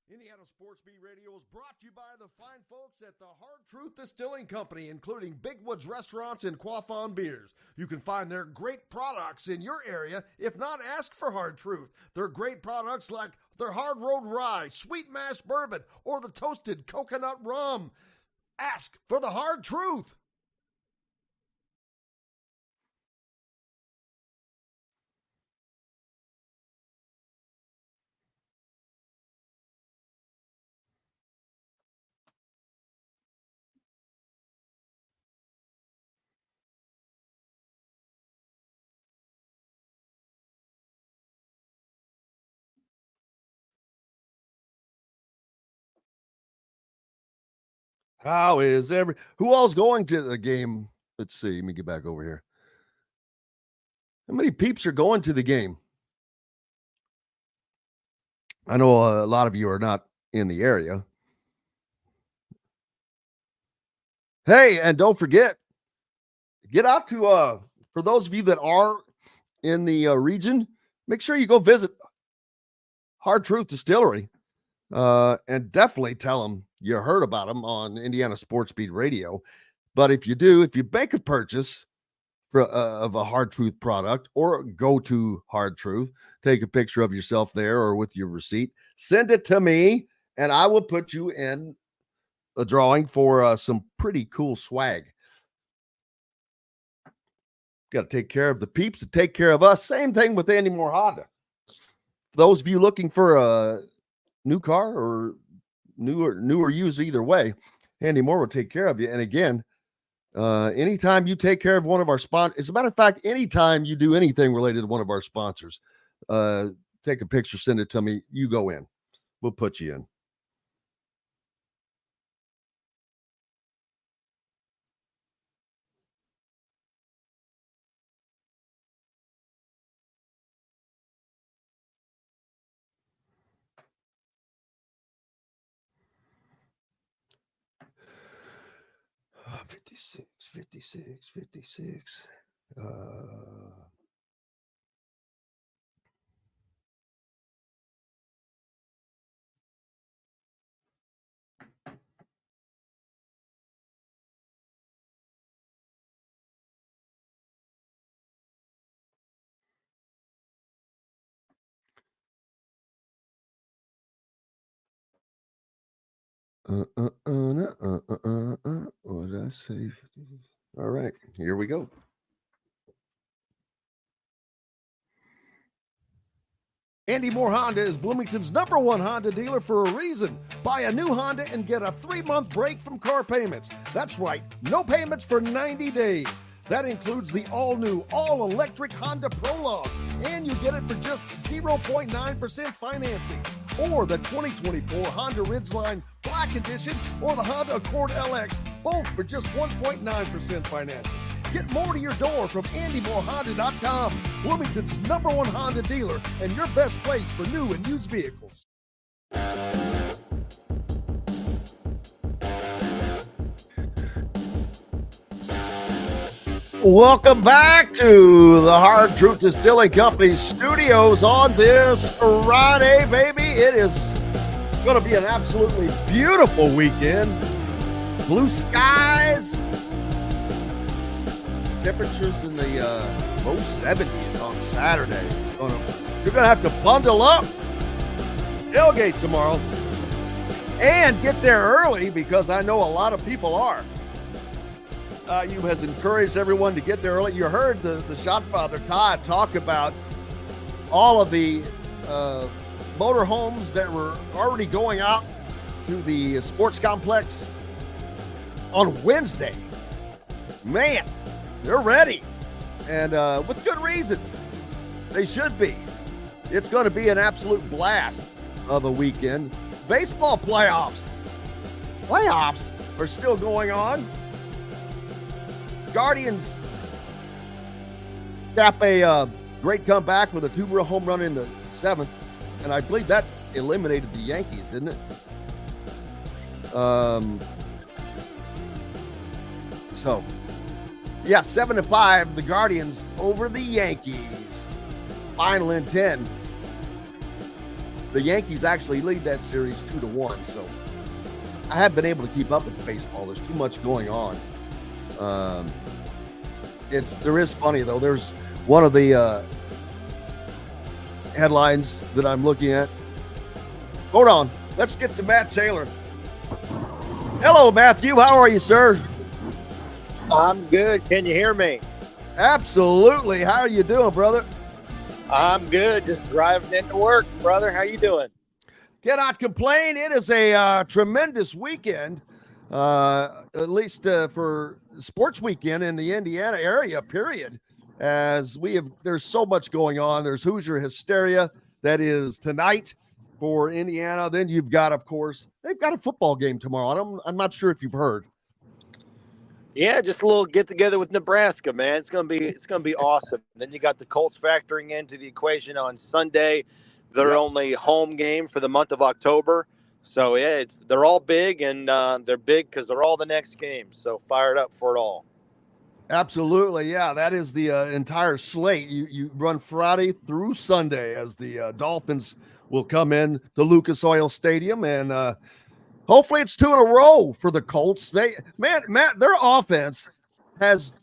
Indiana Sports Beat Radio is brought to you by the fine folks at the Hard Truth Distilling Company, including Big Woods Restaurants and Quaffon Beers. You can find their great products in your area. If not, ask for Hard Truth. Their great products like their Hard Road Rye, Sweet Mash Bourbon, or the Toasted Coconut Rum. Ask for the Hard Truth. Who all's going to the game? Let's see. Let me get back over here. How many peeps are going to the game? I know a lot of you are not in the area. Hey, and don't forget, get out to, for those of you that are in the region, make sure you go visit Hard Truth Distillery and definitely tell them you heard about them on Indiana Sports Beat Radio. But if you make a purchase of a Hard Truth product, or go to Hard Truth, take a picture of yourself there or with your receipt, send it to me, and I will put you in a drawing for some pretty cool swag. Got to take care of the peeps to take care of us. Same thing with Andy Moore Honda. For those of you looking for a new car, or new or used, either way, Andy Moore will take care of you. And again, anytime you take care of one of our sponsors, as a matter of fact, anytime you do anything related to one of our sponsors, take a picture, send it to me. You go in. We'll put you in. Oh, 56. What did I say? All right, here we go. Andy Moore Honda is Bloomington's #1 Honda dealer for a reason. Buy a new Honda and get a 3-month break from car payments. That's right, no payments for 90 days. That includes the all-new, all-electric Honda Prologue, and you get it for just 0.9% financing. Or the 2024 Honda Ridgeline Black Edition, or the Honda Accord LX, both for just 1.9% financing. Get more to your door from AndyMooreHonda.com, Bloomington's #1 Honda dealer and your best place for new and used vehicles. Welcome back to the Hard Truth Distilling Company studios on this Friday, baby. It is going to be an absolutely beautiful weekend. Blue skies. Temperatures in the low 70s on Saturday. You're going to have to bundle up, tailgate tomorrow, and get there early, because I know a lot of people are. You has encouraged everyone to get there early. You heard the Shotfather Todd talk about all of the motorhomes that were already going out to the sports complex on Wednesday. Man, they're ready, and with good reason. They should be. It's going to be an absolute blast of a weekend. Baseball playoffs are still going on. Guardians cap a great comeback with a 2-run home run in the 7th, and I believe that eliminated the Yankees, didn't it? So, yeah, 7-5, the Guardians over the Yankees. Final in 10. The Yankees actually lead that series 2-1, so I haven't been able to keep up with baseball. There's too much going on. There is funny though. There's one of the headlines that I'm looking at. Hold on. Let's get to Matt Taylor. Hello, Matthew. How are you, sir? I'm good. Can you hear me? Absolutely. How are you doing, brother? I'm good. Just driving into work, brother. How you doing? Cannot complain. It is a tremendous weekend. At least for sports weekend in the Indiana area, period. As there's so much going on. There's Hoosier Hysteria that is tonight for Indiana. Then you've got, of course, they've got a football game tomorrow. I'm not sure if you've heard. Yeah, just a little get together with Nebraska, man. It's gonna be awesome. Then you got the Colts factoring into the equation on Sunday, their only home game for the month of October. So yeah, they're all big, and they're big because they're all the next games. So fired up for it all. Absolutely, yeah. That is the entire slate. You run Friday through Sunday as the Dolphins will come in to Lucas Oil Stadium, and hopefully it's 2 in a row for the Colts. Matt, their offense has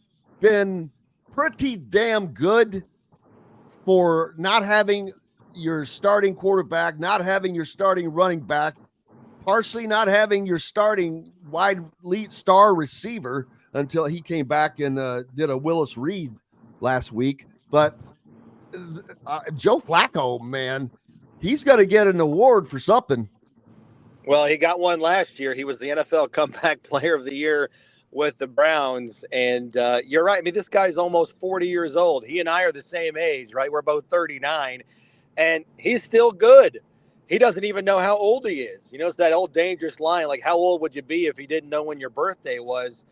been pretty damn good for not having your starting quarterback, not having your starting running back, partially not having your starting wide lead star receiver until he came back and did a Willis Reed last week. But Joe Flacco, man, he's going to get an award for something. Well, he got one last year. He was the NFL Comeback Player of the Year with the Browns. And you're right. I mean, this guy's almost 40 years old. He and I are the same age, right? We're both 39. And he's still good. He doesn't even know how old he is. You know, it's that old dangerous line, like, how old would you be if you didn't know when your birthday was?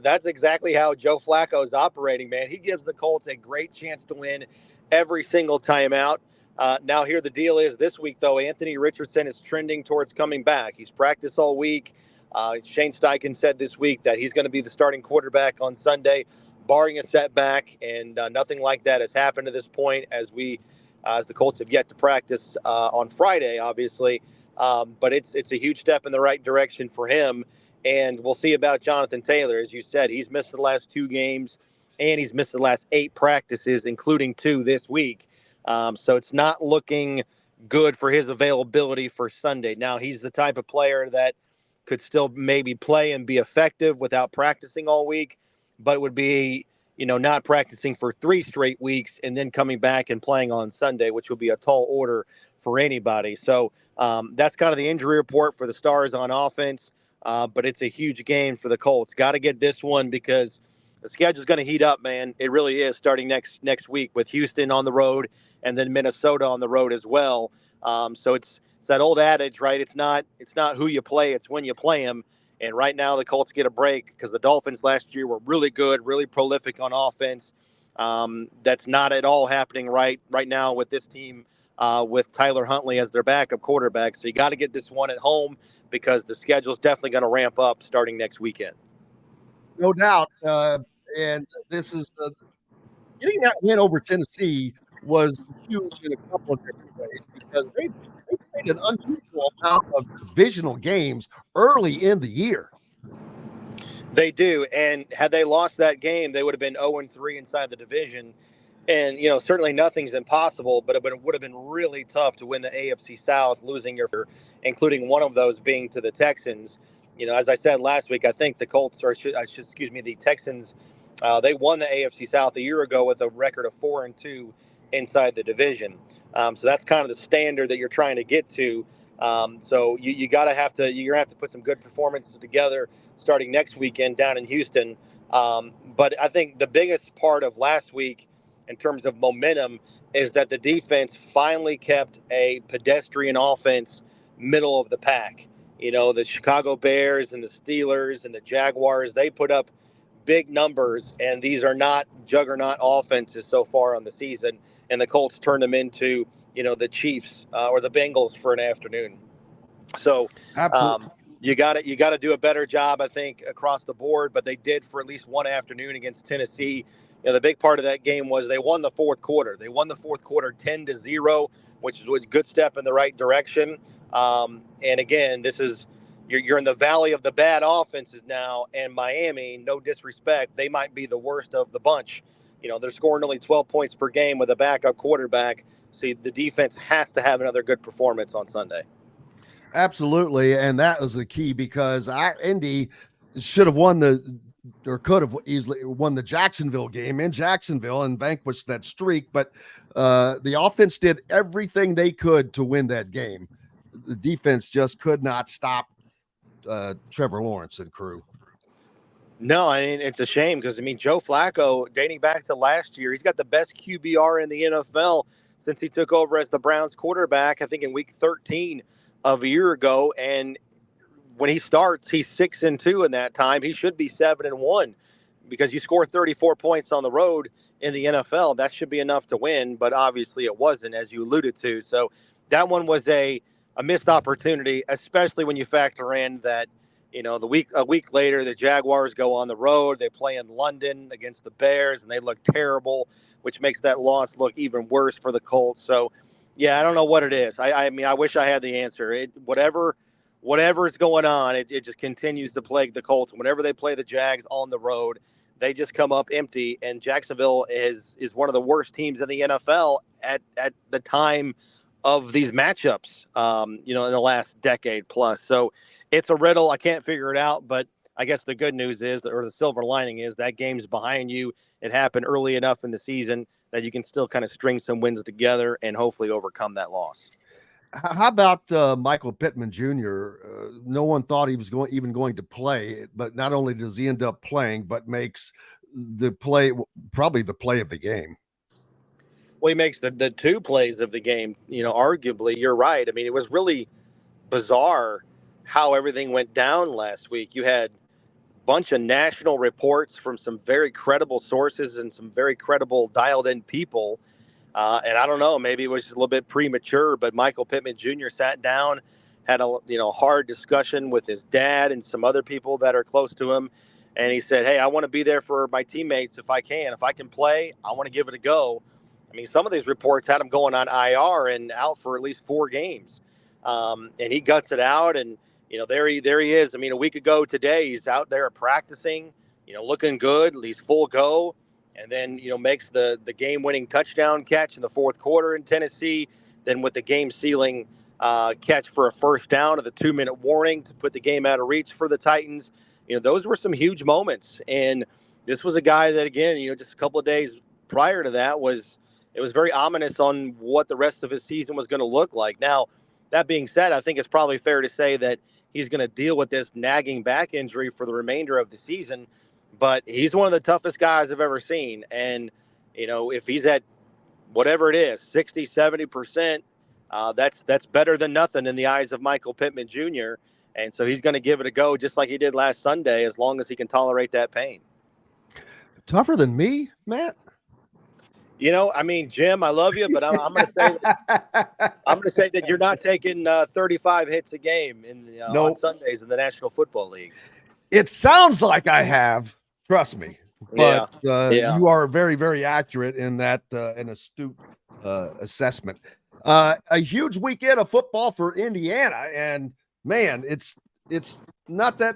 That's exactly how Joe Flacco is operating, man. He gives the Colts a great chance to win every single time out. Now, here the deal is this week, though, Anthony Richardson is trending towards coming back. He's practiced all week. Shane Steichen said this week that he's going to be the starting quarterback on Sunday, barring a setback, and nothing like that has happened to this point as the Colts have yet to practice on Friday, obviously. But it's a huge step in the right direction for him. And we'll see about Jonathan Taylor. As you said, he's missed the last 2 games, and he's missed the last 8 practices, including 2 this week. So it's not looking good for his availability for Sunday. Now, he's the type of player that could still maybe play and be effective without practicing all week, but would be, not practicing for 3 straight weeks and then coming back and playing on Sunday, which would be a tall order for anybody. So that's kind of the injury report for the Stars on offense. But it's a huge game for the Colts. Got to get this one because the schedule's going to heat up, man. It really is, starting next week with Houston on the road and then Minnesota on the road as well. So it's that old adage, right? It's not who you play, it's when you play them. And right now the Colts get a break because the Dolphins last year were really good, really prolific on offense. That's not at all happening right now with this team with Tyler Huntley as their backup quarterback. So you got to get this one at home because the schedule's definitely going to ramp up starting next weekend. No doubt. And this is getting that win over Tennessee was huge in a couple of different ways because they played an unusual amount of divisional games early in the year. They do. And had they lost that game, they would have been 0-3 inside the division. And, certainly nothing's impossible, but it would have been really tough to win the AFC South, including one of those being to the Texans. As I said last week, I think the the Texans, they won the AFC South a year ago with a record of 4-2 inside the division. So that's kind of the standard that you're trying to get to. So you're going to have to put some good performances together starting next weekend down in Houston. But I think the biggest part of last week in terms of momentum is that the defense finally kept a pedestrian offense middle of the pack. The Chicago Bears and the Steelers and the Jaguars, they put up big numbers, and these are not juggernaut offenses so far on the season. And the Colts turned them into, the Chiefs or the Bengals for an afternoon. So you got to do a better job, I think, across the board. But they did for at least one afternoon against Tennessee. The big part of that game was they won the fourth quarter. They won the fourth quarter 10-0, which was a good step in the right direction. And again, you're in the valley of the bad offenses now, and Miami, no disrespect, they might be the worst of the bunch. They're scoring only 12 points per game with a backup quarterback. So the defense has to have another good performance on Sunday. Absolutely, and that was the key because Indy should have could have easily won the Jacksonville game in Jacksonville and vanquished that streak, but the offense did everything they could to win that game. The defense just could not stop Trevor Lawrence and crew. No, I mean, it's a shame because, Joe Flacco, dating back to last year, he's got the best QBR in the NFL since he took over as the Browns quarterback, I think in week 13 of a year ago. And when he starts, he's 6-2 in that time. He should be 7-1 because you score 34 points on the road in the NFL. That should be enough to win, but obviously it wasn't, as you alluded to. So that one was a missed opportunity, especially when you factor in that, a week later, the Jaguars go on the road. They play in London against the Bears, and they look terrible, which makes that loss look even worse for the Colts. So, yeah, I don't know what it is. I mean, I wish I had the answer. Whatever is going on, it just continues to plague the Colts. Whenever they play the Jags on the road, they just come up empty. And Jacksonville is one of the worst teams in the NFL at the time of these matchups, in the last decade plus. So it's a riddle. I can't figure it out, but I guess the good news is, or the silver lining is, that game's behind you. It happened early enough in the season that you can still kind of string some wins together and hopefully overcome that loss. How about Michael Pittman Jr.? No one thought he was going to play, but not only does he end up playing, but makes probably the play of the game. Well, he makes the two plays of the game. Arguably, you're right. I mean, it was really bizarre how everything went down last week. You had a bunch of national reports from some very credible sources and some very credible dialed-in people. And I don't know, maybe it was just a little bit premature, but Michael Pittman Jr. sat down, had a hard discussion with his dad and some other people that are close to him. And he said, hey, I want to be there for my teammates if I can. If I can play, I want to give it a go. I mean, some of these reports had him going on IR and out for at least 4 games. And he guts it out, and there he is. I mean, a week ago today, he's out there practicing, looking good. He's full go, and then makes the game-winning touchdown catch in the fourth quarter in Tennessee. Then with the game-sealing catch for a first down of the 2-minute warning to put the game out of reach for the Titans. Those were some huge moments, and this was a guy that, again, just a couple of days prior to that it was very ominous on what the rest of his season was going to look like. Now, that being said, I think it's probably fair to say that he's going to deal with this nagging back injury for the remainder of the season, but he's one of the toughest guys I've ever seen. And, if he's at whatever it is, 60, 70%, that's better than nothing in the eyes of Michael Pittman Jr. And so he's going to give it a go just like he did last Sunday, as long as he can tolerate that pain. Tougher than me, Matt? I mean, Jim, I love you, but I'm going to say that you're not taking 35 hits a game on Sundays in the National Football League. It sounds like I have, trust me, but you are very, very accurate in that, an astute assessment. A huge weekend of football for Indiana, and man, it's not that.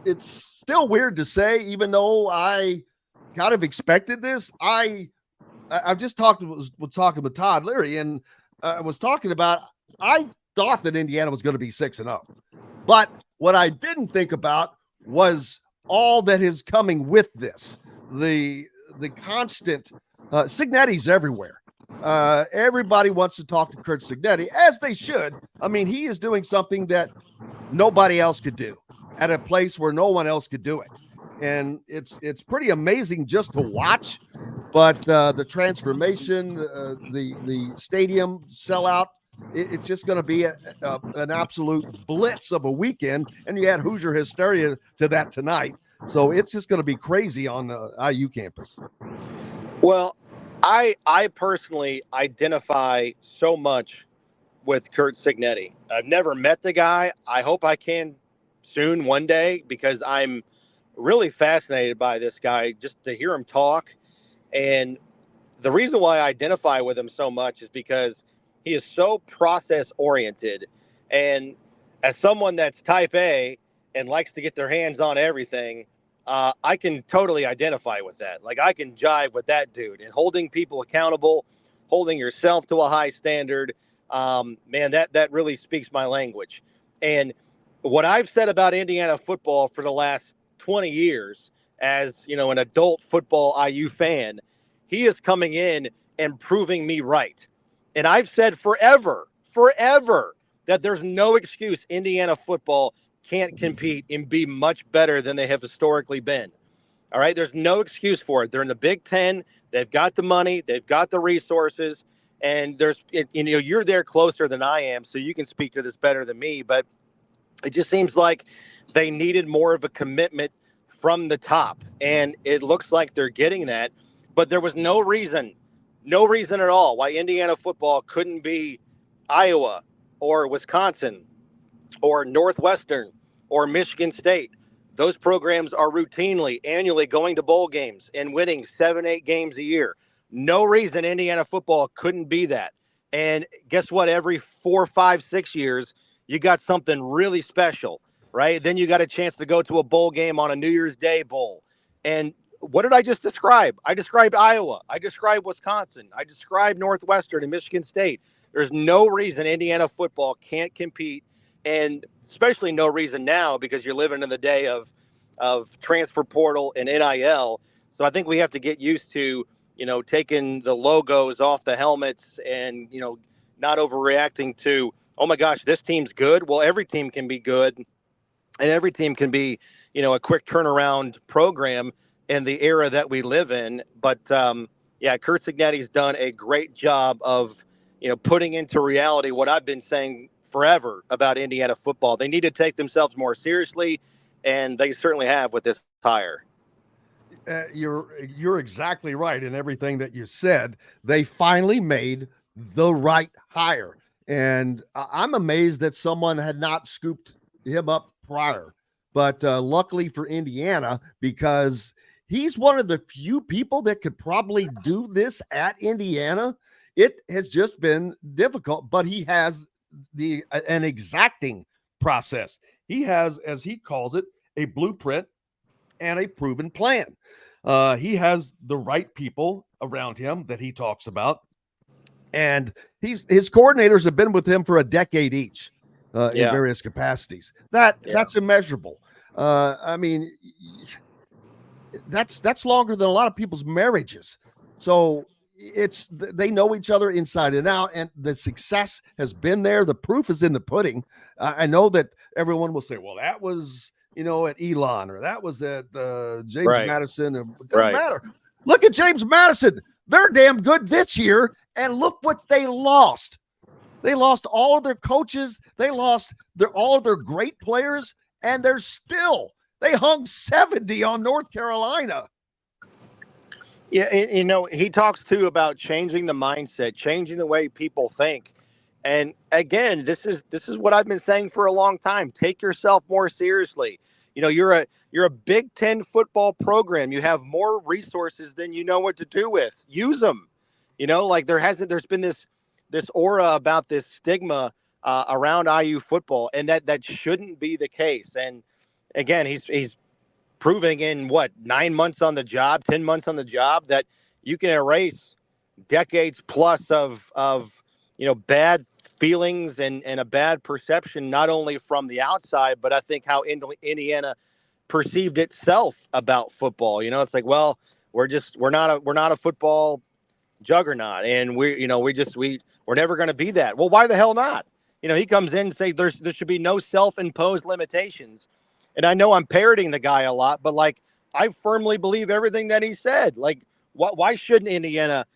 It's still weird to say, even though I kind of expected this. I've just was talking with Todd Leary, and I was talking about, I thought that Indiana was going to be 6-0, but what I didn't think about was all that is coming with this. The constant Signetti's everywhere. Everybody wants to talk to Curt Signetti, as they should. I mean, he is doing something that nobody else could do at a place where no one else could do it. And it's pretty amazing just to watch. But the transformation, the stadium sellout, it's just going to be an absolute blitz of a weekend. And you had Hoosier Hysteria to that tonight. So it's just going to be crazy on the IU campus. Well, I personally identify so much with Curt Signetti. I've never met the guy. I hope I can soon one day, because I'm really fascinated by this guy, just to hear him talk. And the reason why I identify with him so much is because he is so process oriented. And as someone that's type A and likes to get their hands on everything, I can totally identify with that. Like, I can jive with that dude, and holding people accountable, holding yourself to a high standard. Man, that really speaks my language. And what I've said about Indiana football for the last 20 years, as an adult football IU fan, he is coming in and proving me right. And I've said forever that there's no excuse Indiana football can't compete and be much better than they have historically been. All right, there's no excuse for it. They're in the Big Ten. They've got the money. They've got the resources. And you're there closer than I am, so you can speak to this better than me. But it just seems like they needed more of a commitment from the top, and it looks like they're getting that. But there was no reason at all why Indiana football couldn't be Iowa or Wisconsin or Northwestern or Michigan State. Those programs are routinely, annually going to bowl games and winning 7-8 games a year. No reason Indiana football couldn't be that. And guess what? Every 4, 5, 6 years, you got something really special, right? Then you got a chance to go to a bowl game on a New Year's Day bowl. And what did I just describe? I described Iowa. I described Wisconsin. I described Northwestern and Michigan State. There's no reason Indiana football can't compete, and especially no reason now because you're living in the day of transfer portal and NIL. So I think we have to get used to, taking the logos off the helmets and, not overreacting to, oh my gosh, this team's good. Well, every team can be good, and every team can be, a quick turnaround program in the era that we live in. But Curt Signetti's done a great job of, putting into reality what I've been saying forever about Indiana football. They need to take themselves more seriously, and they certainly have with this hire. You're exactly right in everything that you said. They finally made the right hire, and I'm amazed that someone had not scooped him up prior. But luckily for Indiana, because he's one of the few people that could probably do this at Indiana. It has just been difficult, but he has an exacting process. He has, as he calls it, a blueprint and a proven plan. He has the right people around him that he talks about, and his coordinators have been with him for a decade each in various capacities. That's immeasurable. I mean, that's longer than a lot of people's marriages. So they know each other inside and out, and the success has been there. The proof is in the pudding. I know that everyone will say, well, that was, at Elon, or that was at James Madison. It doesn't matter. Look at James Madison. They're damn good this year, and look what they lost. They lost all of their coaches. They lost all of their great players, and they hung 70 on North Carolina. Yeah, he talks too about changing the mindset, changing the way people think. And again, this is what I've been saying for a long time. Take yourself more seriously. You're a Big Ten football program. You have more resources than you know what to do with. Use them. There's been this aura about this stigma around IU football, and that shouldn't be the case. And again, he's proving in 9 months on the job, 10 months on the job, that you can erase decades plus of bad feelings and a bad perception, not only from the outside, but I think how Indiana perceived itself about football. It's like, well, we're not a football juggernaut, and we're never going to be that. Well, why the hell not? He comes in and says there should be no self-imposed limitations. And I know I'm parroting the guy a lot, but I firmly believe everything that he said. Why shouldn't Indiana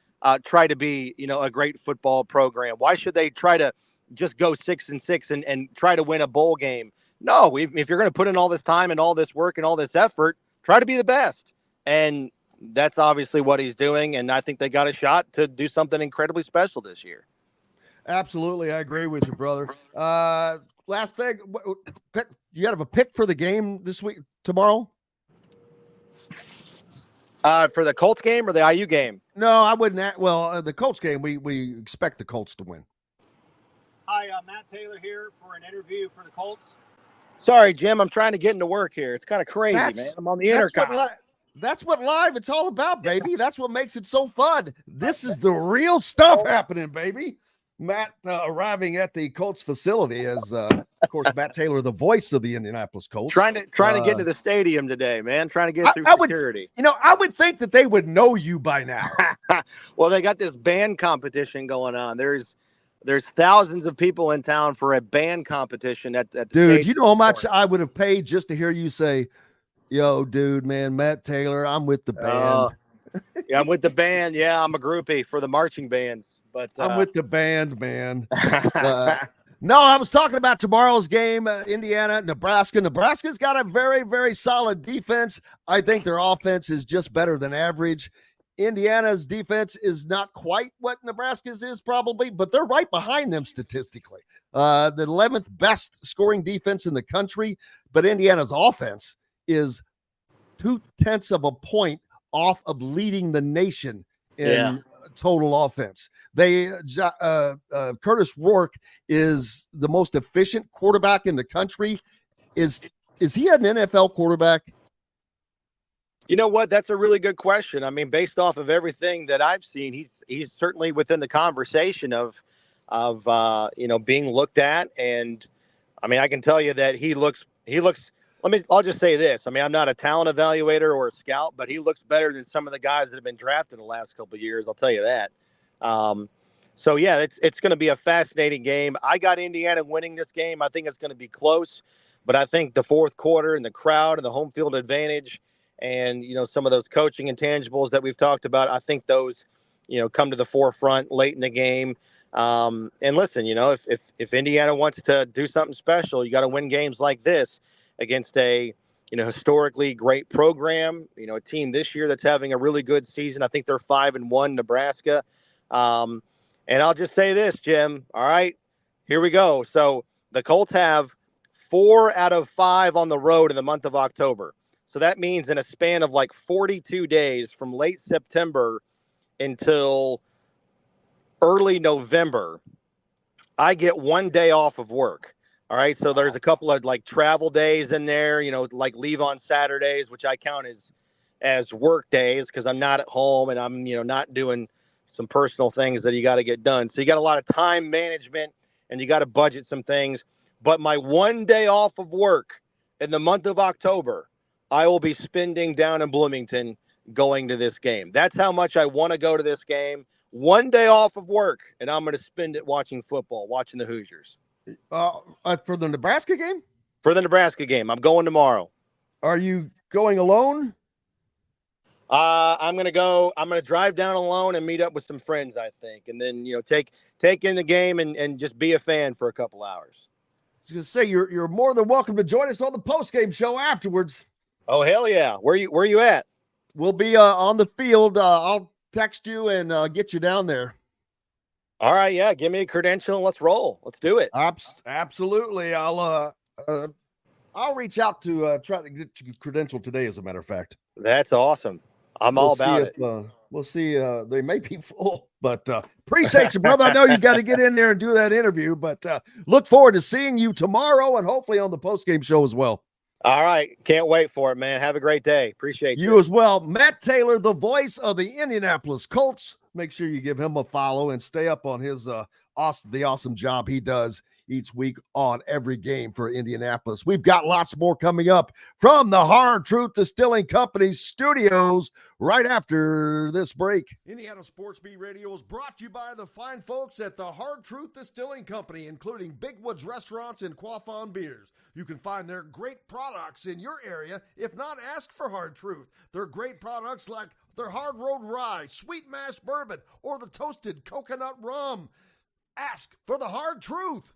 try to be, a great football program? Why should they try to just go 6-6 and try to win a bowl game? No, if you're going to put in all this time and all this work and all this effort, try to be the best. And that's obviously what he's doing. And I think they got a shot to do something incredibly special this year. Absolutely. I agree with you, brother. Last thing, you have a pick for the game this week, tomorrow? For the Colts game or the IU game? No, I wouldn't. The Colts game, we expect the Colts to win. Hi, Matt Taylor here for an interview for the Colts. Sorry, Jim, I'm trying to get into work here. It's kind of crazy, man. I'm on the intercom. That's what live it's all about, baby. That's what makes it so fun. This is the real stuff happening, baby. Matt arriving at the Colts facility as, of course, Matt Taylor, the voice of the Indianapolis Colts. Trying to get into the stadium today, man. Trying to get through security. I would think that they would know you by now. Well, they got this band competition going on. There's thousands of people in town for a band competition at the dude. You know how much I would have paid just to hear you say, "Yo, dude, man, Matt Taylor, I'm with the band." Yeah, I'm with the band. Yeah, I'm a groupie for the marching bands. But I'm with the band, man. No, I was talking about tomorrow's game, Indiana, Nebraska. Nebraska's got a very, very solid defense. I think their offense is just better than average. Indiana's defense is not quite what Nebraska's is probably, but they're right behind them statistically. The 11th best scoring defense in the country, but Indiana's offense is 0.2 of a point off of leading the nation in total offense. Curtis Rourke is the most efficient quarterback in the country. Is he an NFL quarterback? You know what? That's a really good question. I mean, based off of everything that I've seen, he's certainly within the conversation of being looked at. And I mean, I can tell you that he looks. I'll just say this. I mean, I'm not a talent evaluator or a scout, but he looks better than some of the guys that have been drafted in the last couple of years. I'll tell you that. So yeah, it's going to be a fascinating game. I got Indiana winning this game. I think it's going to be close, but I think the fourth quarter and the crowd and the home field advantage and, some of those coaching intangibles that we've talked about, I think those, come to the forefront late in the game. And listen, if Indiana wants to do something special, you got to win games like this against a, historically great program, a team this year that's having a really good season. I think they're 5-1, Nebraska. And I'll just say this, Jim. All right, here we go. So the Colts have 4 out of 5 on the road in the month of October. So that means in a span of like 42 days from late September until early November, I get 1 day off of work. All right. So there's a couple of like travel days in there, like leave on Saturdays, which I count as work days because I'm not at home and I'm, not doing some personal things that you got to get done. So you got a lot of time management and you got to budget some things. But my 1 day off of work in the month of October, I will be spending down in Bloomington going to this game. That's how much I want to go to this game. 1 day off of work, and I'm going to spend it watching football, watching the Hoosiers. For the Nebraska game? For the Nebraska game. I'm going tomorrow. Are you going alone? I'm going to drive down alone and meet up with some friends, I think. And then, take in the game and just be a fan for a couple hours. I was going to say, you're more than welcome to join us on the post-game show afterwards. Oh, hell yeah. Where you at? We'll be on the field. I'll text you and get you down there. All right, yeah. Give me a credential and let's roll. Let's do it. Absolutely. I'll reach out to try to get you credential today, as a matter of fact. That's awesome. I'm all about it. We'll see. They may be full, but appreciate you, brother. I know you got to get in there and do that interview, but look forward to seeing you tomorrow and hopefully on the post-game show as well. All right. Can't wait for it, man. Have a great day. Appreciate you. You as well. Matt Taylor, the voice of the Indianapolis Colts. Make sure you give him a follow and stay up on his the awesome job he does each week on every game for Indianapolis. We've got lots more coming up from the Hard Truth Distilling Company studios right after this break. Indiana Sports Beat Radio is brought to you by the fine folks at the Hard Truth Distilling Company, including Big Woods Restaurants and Quaffon Beers. You can find their great products in your area. If not, ask for Hard Truth. Their great products like their Hard Road Rye, Sweet Mash Bourbon, or the Toasted Coconut Rum. Ask for the Hard Truth.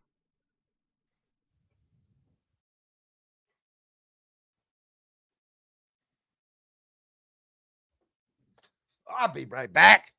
I'll be right back.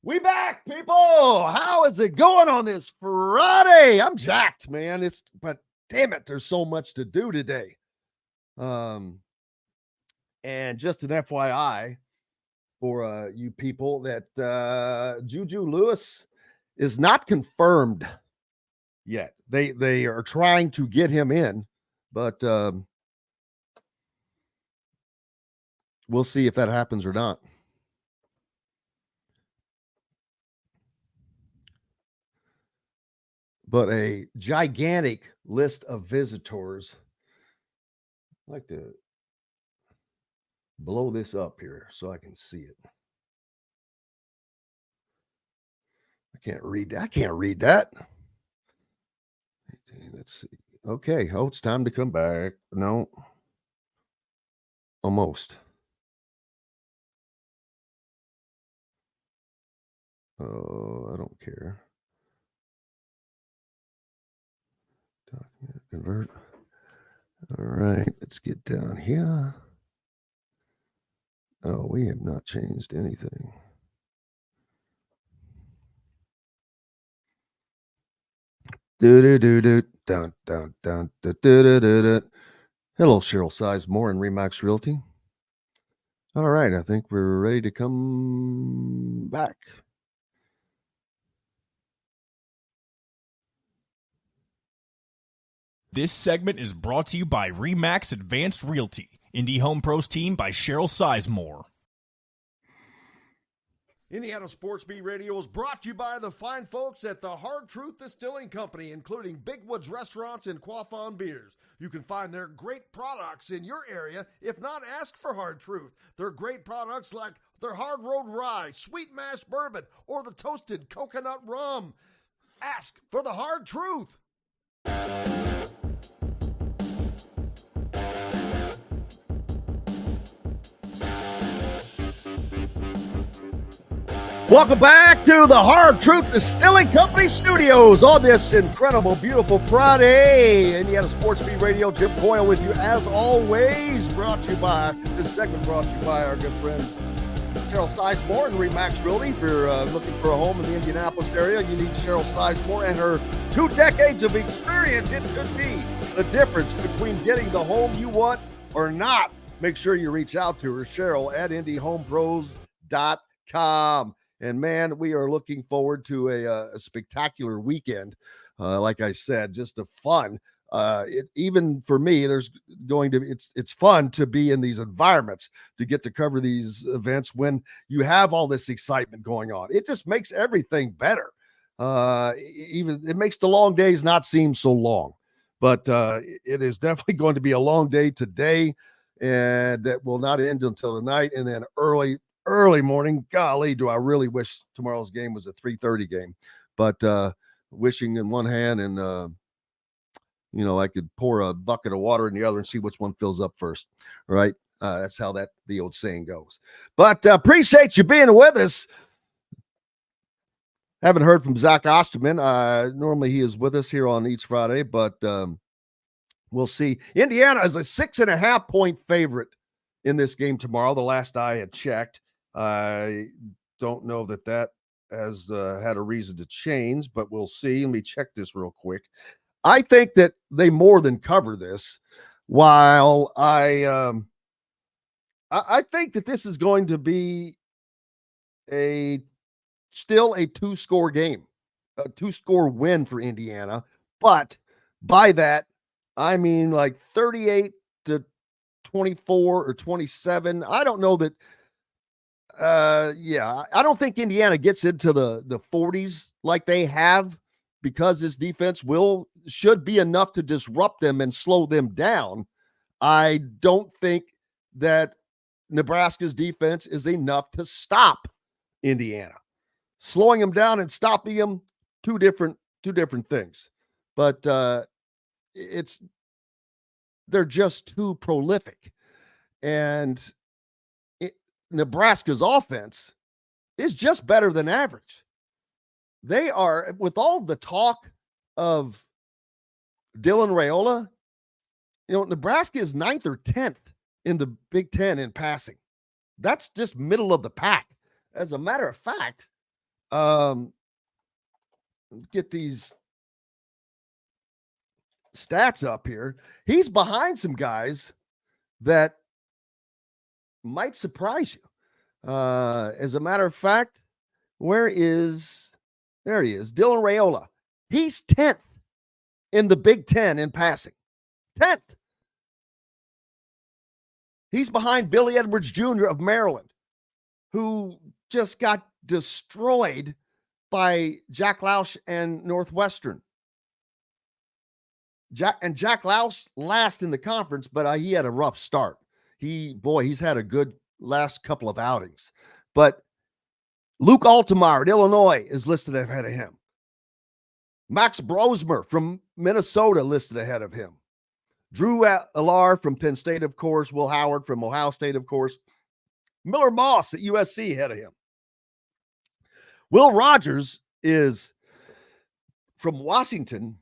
We back, people. How is it going on this Friday? I'm jacked, man. But damn it, there's so much to do today. And just an FYI for you people that Juju Lewis is not confirmed yet. They are trying to get him in, but we'll see if that happens or not. But a gigantic list of visitors. I'd like to blow this up here so I can see it. I can't read that. Let's see. Okay. Oh, it's time to come back. No. Almost. Oh, I don't care. Document convert. All right. Let's get down here. Oh, we have not changed anything. Hello, Cheryl Sizemore and Remax Realty. All right, I think we're ready to come back. This segment is brought to you by Remax Advanced Realty, Indy Home Pros team by Cheryl Sizemore. Indiana Sports Beat Radio is brought to you by the fine folks at the Hard Truth Distilling Company, including Big Woods Restaurants and Quaffon Beers. You can find their great products in your area. If not, ask for Hard Truth. Their great products like their Hard Road Rye, Sweet Mash Bourbon, or the Toasted Coconut Rum. Ask for the Hard Truth. Welcome back to the Hard Truth Distilling Company studios on this incredible, beautiful Friday. Indiana Sports Beat Radio, Jim Coyle with you as always. This segment brought to you by our good friends Cheryl Sizemore and Remax Realty. If you're looking for a home in the Indianapolis area, you need Cheryl Sizemore and her 2 decades of experience. It could be the difference between getting the home you want or not. Make sure you reach out to her, Cheryl at IndyHomePros.com. And, man, we are looking forward to a spectacular weekend. Like I said, just a fun. Even for me, it's fun to be in these environments, to get to cover these events when you have all this excitement going on. It just makes everything better. Even it makes the long days not seem so long. But it is definitely going to be a long day today, and that will not end until tonight, and then early morning. Golly, do I really wish tomorrow's game was a 3:30 game, but wishing in one hand and I could pour a bucket of water in the other and see which one fills up first, right? That's how the old saying goes. But appreciate you being with us. Haven't heard from Zach Ostman. Normally he is with us here on each Friday, but we'll see. Indiana is a 6.5 point favorite in this game tomorrow. The last I had checked. I don't know that has had a reason to change, but we'll see. Let me check this real quick. I think that they more than cover this, while I think that this is going to be still a 2-score game, a 2-score win for Indiana. But by that, I mean like 38-24 or 27. I don't know that. I don't think Indiana gets into the 40s like they have, because this defense should be enough to disrupt them and slow them down. I don't think that Nebraska's defense is enough to stop Indiana. Slowing them down and stopping them, two different things. But they're just too prolific. And Nebraska's offense is just better than average. They are, with all the talk of Dylan Raiola, Nebraska is 9th or 10th in the Big Ten in passing. That's just middle of the pack. As a matter of fact, get these stats up here. He's behind some guys that might surprise you. As a matter of fact, there he is, Dylan Raiola. He's 10th in the Big Ten in passing. 10th. He's behind Billy Edwards Jr. of Maryland, who just got destroyed by Jack Lausch and Northwestern. Jack Lausch last in the conference, but he had a rough start. He's had a good last couple of outings. But Luke Altamar at Illinois is listed ahead of him. Max Brosmer from Minnesota listed ahead of him. Drew Alar from Penn State, of course. Will Howard from Ohio State, of course. Miller Moss at USC ahead of him. Will Rogers is from Washington,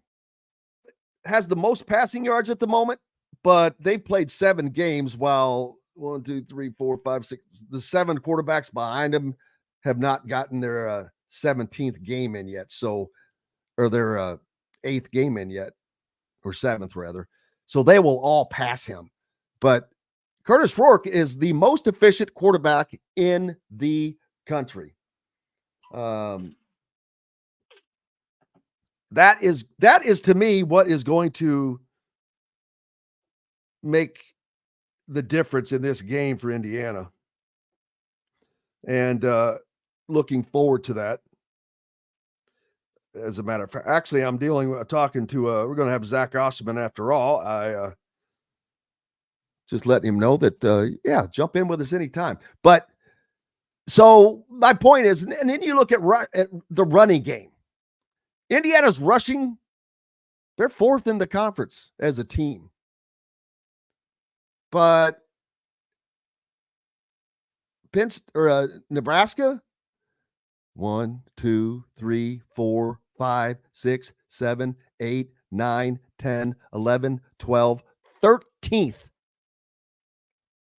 has the most passing yards at the moment, but they've played 7 games while 1, 2, 3, 4, 5, 6, the 7 quarterbacks behind him have not gotten their 17th game in yet. Or their 8th game in yet, or 7th rather. So they will all pass him. But Curtis Rourke is the most efficient quarterback in the country. That is to me what is going to make the difference in this game for Indiana. And looking forward to that. As a matter of fact, actually, I'm talking to, we're going to have Zach Ostman after all. I just letting him know that, jump in with us anytime. But so my point is, and then you look at the running game. Indiana's rushing, they're 4th in the conference as a team. But Nebraska, 1, 2, 3, 4, 5, 6, 7, 8, 9, 10, 11, 12, 13th.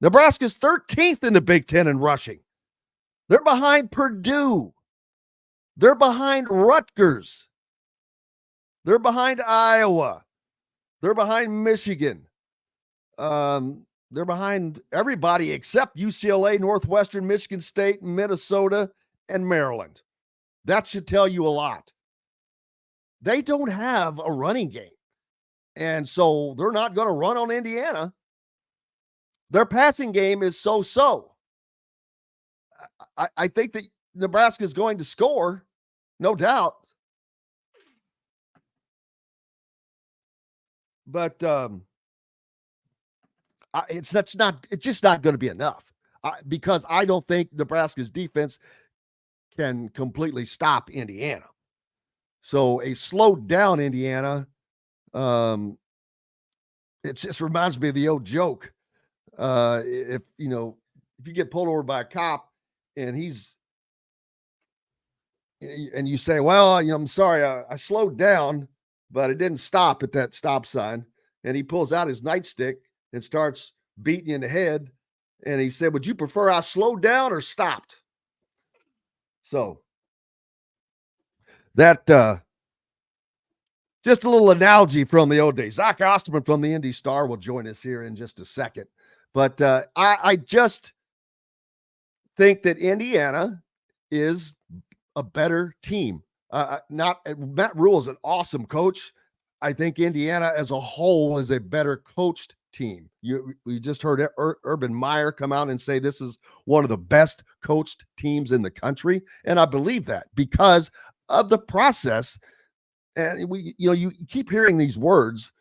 Nebraska's 13th in the Big Ten in rushing. They're behind Purdue. They're behind Rutgers. They're behind Iowa. They're behind Michigan. They're behind everybody except UCLA, Northwestern, Michigan State, Minnesota, and Maryland. That should tell you a lot. They don't have a running game. And so they're not going to run on Indiana. Their passing game is so-so. I think that Nebraska is going to score, no doubt. But it's just not going to be enough because I don't think Nebraska's defense can completely stop Indiana. So a slowed down Indiana, it just reminds me of the old joke. If you get pulled over by a cop and you say, well, I'm sorry, I slowed down, but it didn't stop at that stop sign. And he pulls out his nightstick and starts beating you in the head. And he said, would you prefer I slowed down or stopped? So that, just a little analogy from the old days. Zach Ostman from the Indy Star will join us here in just a second. But I just think that Indiana is a better team. Matt Rule is an awesome coach. I think Indiana as a whole is a better coached team. We just heard Urban Meyer come out and say this is one of the best coached teams in the country, and I believe that because of the process. And you keep hearing these words,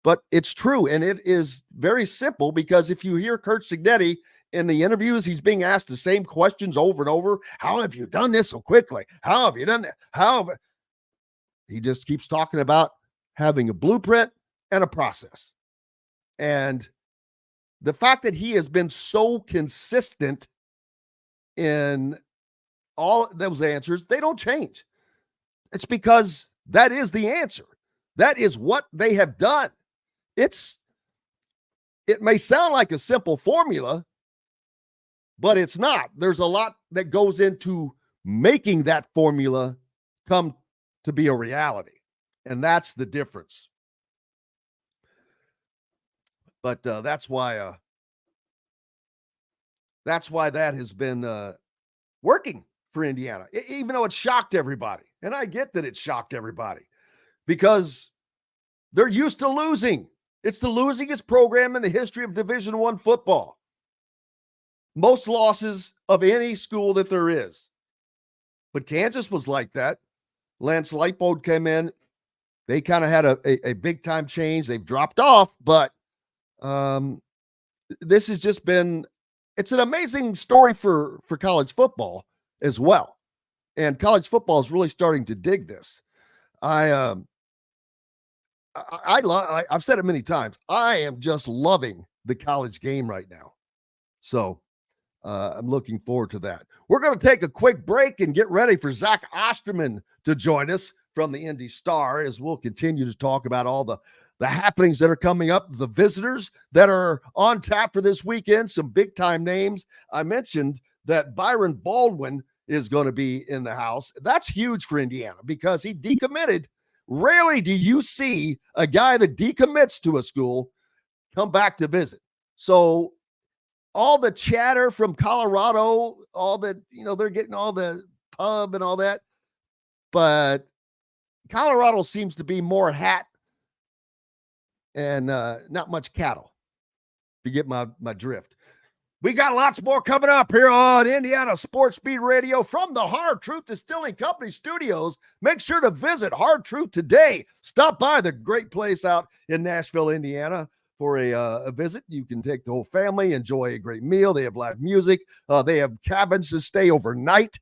but it's true, and it is very simple because if you hear Kurt Signet in the interviews, he's being asked the same questions over and over. How have you done this so quickly? How have you done that? He just keeps talking about having a blueprint and a process. And the fact that he has been so consistent in all those answers, they don't change. It's because that is the answer. That is what they have done. It may sound like a simple formula, but it's not. There's a lot that goes into making that formula come to be a reality. And that's the difference. But that's why that has been working for Indiana, even though it shocked everybody. And I get that it shocked everybody because they're used to losing. It's the losingest program in the history of Division I football. most losses of any school that there is. But Kansas was like that. Lance Leipold came in. They kind of had a big-time change. They've dropped off, but this has just been – it's an amazing story for college football as well. And college football is really starting to dig this. I've said it many times. I am just loving the college game right now. So I'm looking forward to that. We're going to take a quick break and get ready for Zach Ostman to join us from the Indy Star as we'll continue to talk about all the happenings that are coming up, the visitors that are on tap for this weekend, some big-time names. I mentioned that Byron Baldwin is going to be in the house. That's huge for Indiana because he decommitted. Rarely do you see a guy that decommits to a school come back to visit. So all the chatter from Colorado, all that, they're getting all the pub and all that, but Colorado seems to be more hat and not much cattle, if you get my drift. We got lots more coming up here on Indiana Sports Beat Radio from the Hard Truth Distilling Company studios. Make sure to visit Hard Truth today. Stop by the great place out in Nashville, Indiana for a visit. You can take the whole family, enjoy a great meal. They have live music. They have cabins to stay overnight,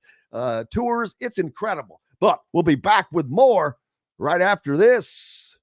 tours. It's incredible. But we'll be back with more right after this.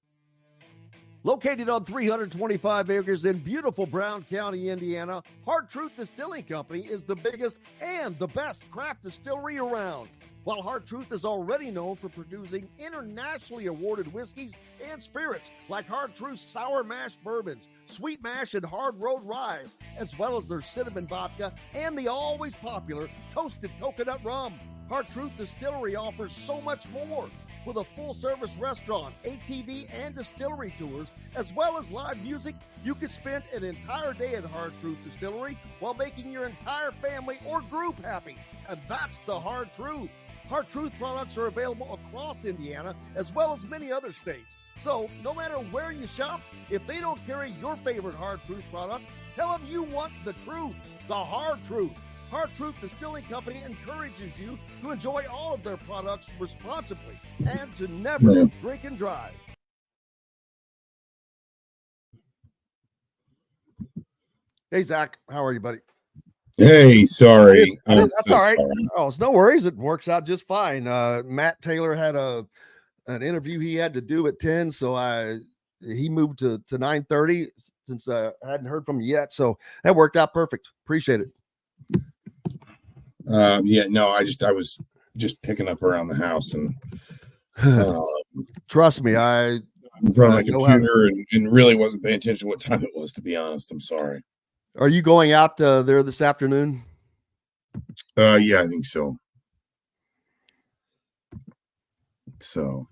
Located on 325 acres in beautiful Brown County, Indiana, Hard Truth Distilling Company is the biggest and the best craft distillery around. While Hard Truth is already known for producing internationally awarded whiskeys and spirits like Hard Truth Sour Mash Bourbons, Sweet Mash and Hard Road Ryes, as well as their cinnamon vodka and the always popular Toasted Coconut Rum, Hard Truth Distillery offers so much more. With a full-service restaurant, ATV, and distillery tours, as well as live music, you can spend an entire day at Hard Truth Distillery while making your entire family or group happy. And that's the Hard Truth. Hard Truth products are available across Indiana, as well as many other states. So, no matter where you shop, if they don't carry your favorite Hard Truth product, tell them you want the truth, the Hard Truth. Hard Truth Distilling Company encourages you to enjoy all of their products responsibly and to never drink and drive. Hey, Zach, how are you, buddy? Hey, sorry. That's all right. Oh, it's no worries. It works out just fine. Matt Taylor had an interview he had to do at 10, so he moved to 9:30 since I hadn't heard from you yet. So that worked out perfect. Appreciate it. I was just picking up around the house and trust me, I run my computer and really wasn't paying attention to what time it was, to be honest. I'm sorry. Are you going out there this afternoon? Yeah, I think so. So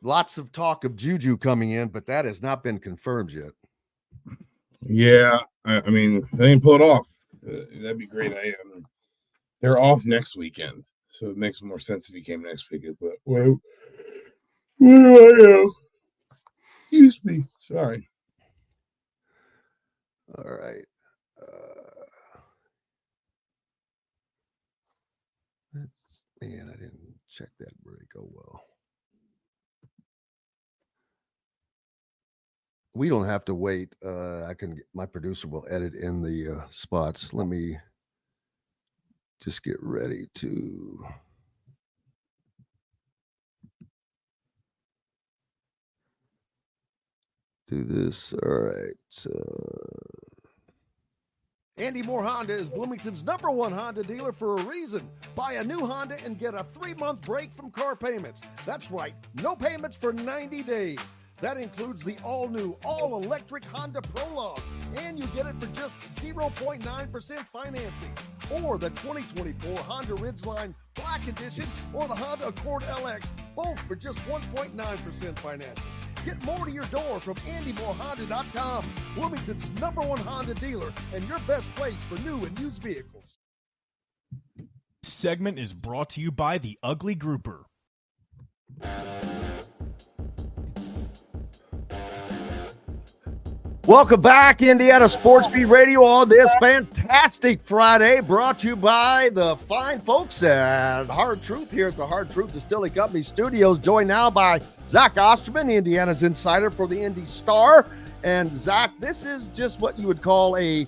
lots of talk of Juju coming in, but that has not been confirmed yet. Yeah, I mean, they can pull it off. That'd be great. They're off next weekend, so it makes more sense if he came next weekend. But what do I know? Excuse me. Sorry. All right. Man, I didn't check that really go well. We don't have to wait. My producer will edit in the spots. Let me just get ready to do this. All right. Andy Moore Honda is Bloomington's #1 Honda dealer for a reason. Buy a new Honda and get a 3-month break from car payments. That's right, no payments for 90 days. That includes the all-new, all-electric Honda Prologue, and you get it for just 0.9% financing. Or the 2024 Honda Ridgeline Black Edition or the Honda Accord LX, both for just 1.9% financing. Get more to your door from AndyMooreHonda.com, Bloomington's #1 Honda dealer and your best place for new and used vehicles. This segment is brought to you by The Ugly Grouper. Welcome back, Indiana Sports Beat Radio, on this fantastic Friday, brought to you by the fine folks at Hard Truth here at the Hard Truth Distilling Company Studios, joined now by Zach Ostman, Indiana's insider for the Indy Star. And Zach, this is just what you would call a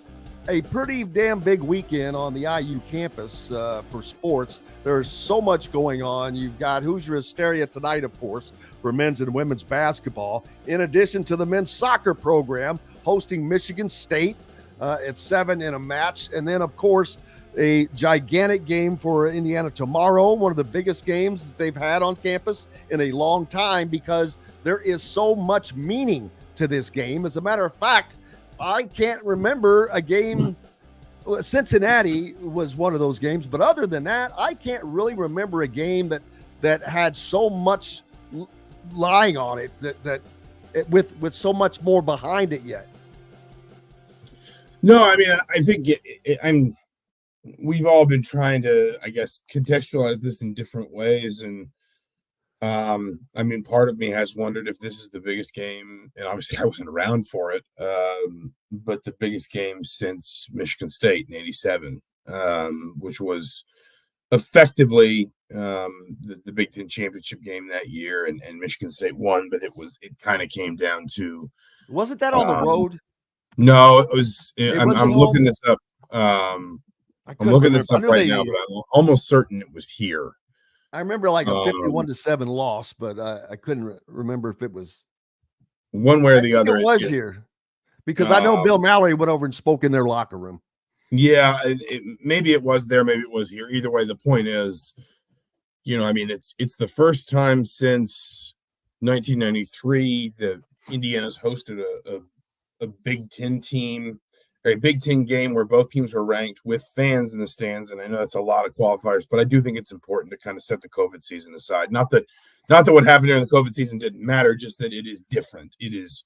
pretty damn big weekend on the IU campus for sports. There's so much going on. You've got Hoosier Hysteria tonight, of course, for men's and women's basketball, in addition to the men's soccer program hosting Michigan State at 7 in a match. And then, of course, a gigantic game for Indiana tomorrow, one of the biggest games that they've had on campus in a long time, because there is so much meaning to this game. As a matter of fact, I can't remember a game. Cincinnati was one of those games, but other than that, I can't really remember a game that had so much lying on it, that with so much more behind it yet. No, I mean, I think we've all been trying to, I guess, contextualize this in different ways. And I mean, part of me has wondered if this is the biggest game, and obviously I wasn't around for it, but the biggest game since Michigan State in '87, which was effectively the Big Ten championship game that year, and Michigan State won, but it kind of came down to, wasn't that on the road? No, it was. I'm looking this up. I'm looking this up right now, but I'm almost certain it was here. I remember like a 51-7 loss, but I couldn't remember if it was one way or the other. It was here, because I know Bill Mallory went over and spoke in their locker room. Yeah, maybe it was there, maybe it was here. Either way, the point is, I mean, it's the first time since 1993 that Indiana's hosted a Big Ten team, or a Big Ten game where both teams were ranked with fans in the stands. And I know that's a lot of qualifiers, but I do think it's important to kind of set the COVID season aside. Not that what happened during the COVID season didn't matter, just that it is different. It is,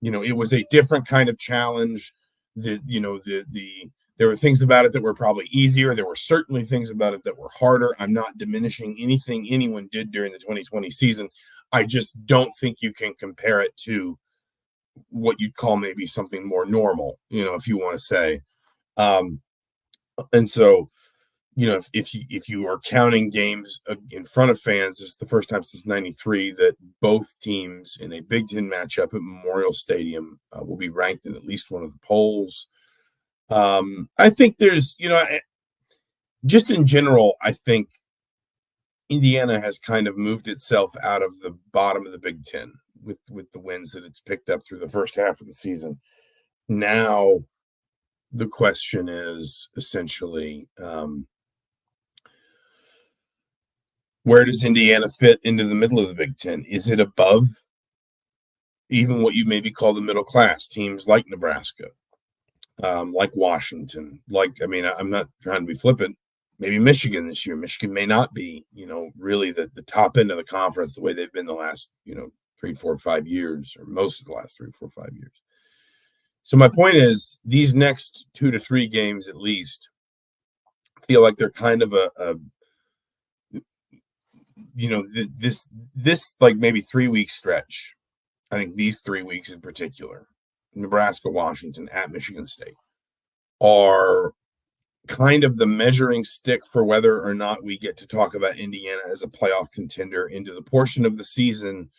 it was a different kind of challenge. There were things about it that were probably easier. There were certainly things about it that were harder. I'm not diminishing anything anyone did during the 2020 season. I just don't think you can compare it to what you'd call maybe something more normal, if you want to say. And so, if you are counting games in front of fans, it's the first time since '93 that both teams in a Big Ten matchup at Memorial Stadium will be ranked in at least one of the polls. I think there's, just in general, I think Indiana has kind of moved itself out of the bottom of the Big Ten with the wins that it's picked up through the first half of the season. Now, the question is essentially, where does Indiana fit into the middle of the Big Ten? Is it above even what you maybe call the middle class teams like Nebraska, like Washington, I'm not trying to be flippant, maybe Michigan this year. Michigan may not be, really the top end of the conference the way they've been the last, 3, 4, 5 years, or most of the last 3, 4, 5 years. So my point is, these next 2 to 3 games at least feel like they're kind of this like maybe 3-week stretch. I think these 3 weeks in particular, Nebraska, Washington, at Michigan State, are kind of the measuring stick for whether or not we get to talk about Indiana as a playoff contender into the portion of the season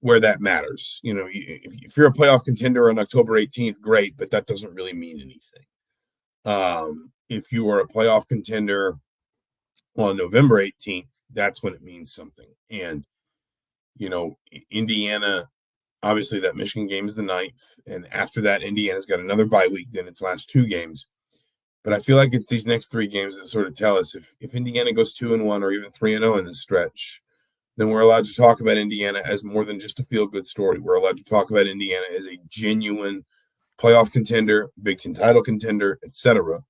where that matters. If you're a playoff contender on October 18th, great, but that doesn't really mean anything. If you are a playoff contender on November 18th, that's when it means something. And, Indiana, obviously that Michigan game is the 9th. And after that, Indiana's got another bye week than its last 2 games. But I feel like it's these next 3 games that sort of tell us if Indiana goes 2-1 or even 3-0 in this stretch, then we're allowed to talk about Indiana as more than just a feel-good story. We're allowed to talk about Indiana as a genuine playoff contender, Big Ten title contender, etc.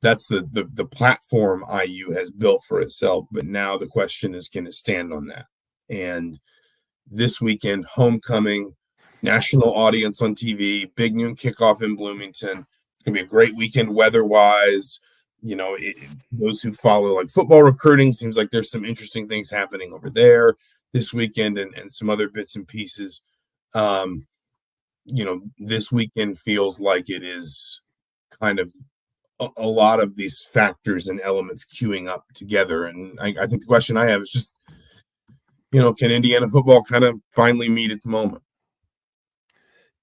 That's the platform IU has built for itself. But now the question is, can it stand on that? And this weekend, homecoming, national audience on TV, big noon kickoff in Bloomington. It's going to be a great weekend weather-wise. Those who follow like football recruiting, seems like there's some interesting things happening over there this weekend, and some other bits and pieces. this weekend feels like it is kind of a lot of these factors and elements queuing up together. And I think the question I have is just, can Indiana football kind of finally meet its moment?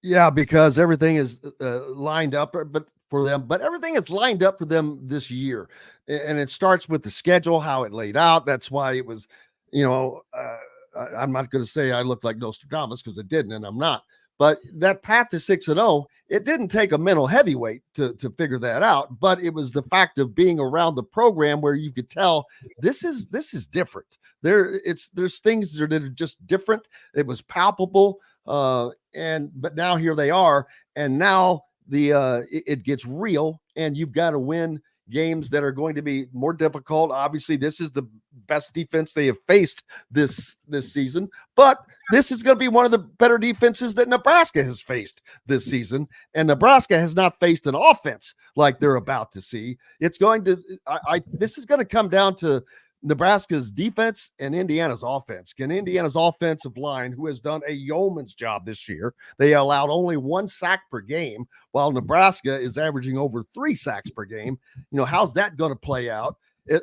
Yeah, because everything is lined up, but everything is lined up for them this year. And it starts with the schedule, how it laid out. That's why it was, I'm not going to say I look like Nostradamus because it didn't, and I'm not. But that path to 6-0, it didn't take a mental heavyweight to figure that out. But it was the fact of being around the program where you could tell this is different. There's things that are just different. It was palpable. But now here they are, and now it gets real, and you've got to win games that are going to be more difficult. Obviously, this is the best defense they have faced this season, but this is going to be one of the better defenses that Nebraska has faced this season, and Nebraska has not faced an offense like they're about to see. It's going to this is going to come down to Nebraska's defense and Indiana's offense. Can Indiana's offensive line, who has done a yeoman's job this year, they allowed only 1 sack per game, while Nebraska is averaging over 3 sacks per game. How's that going to play out?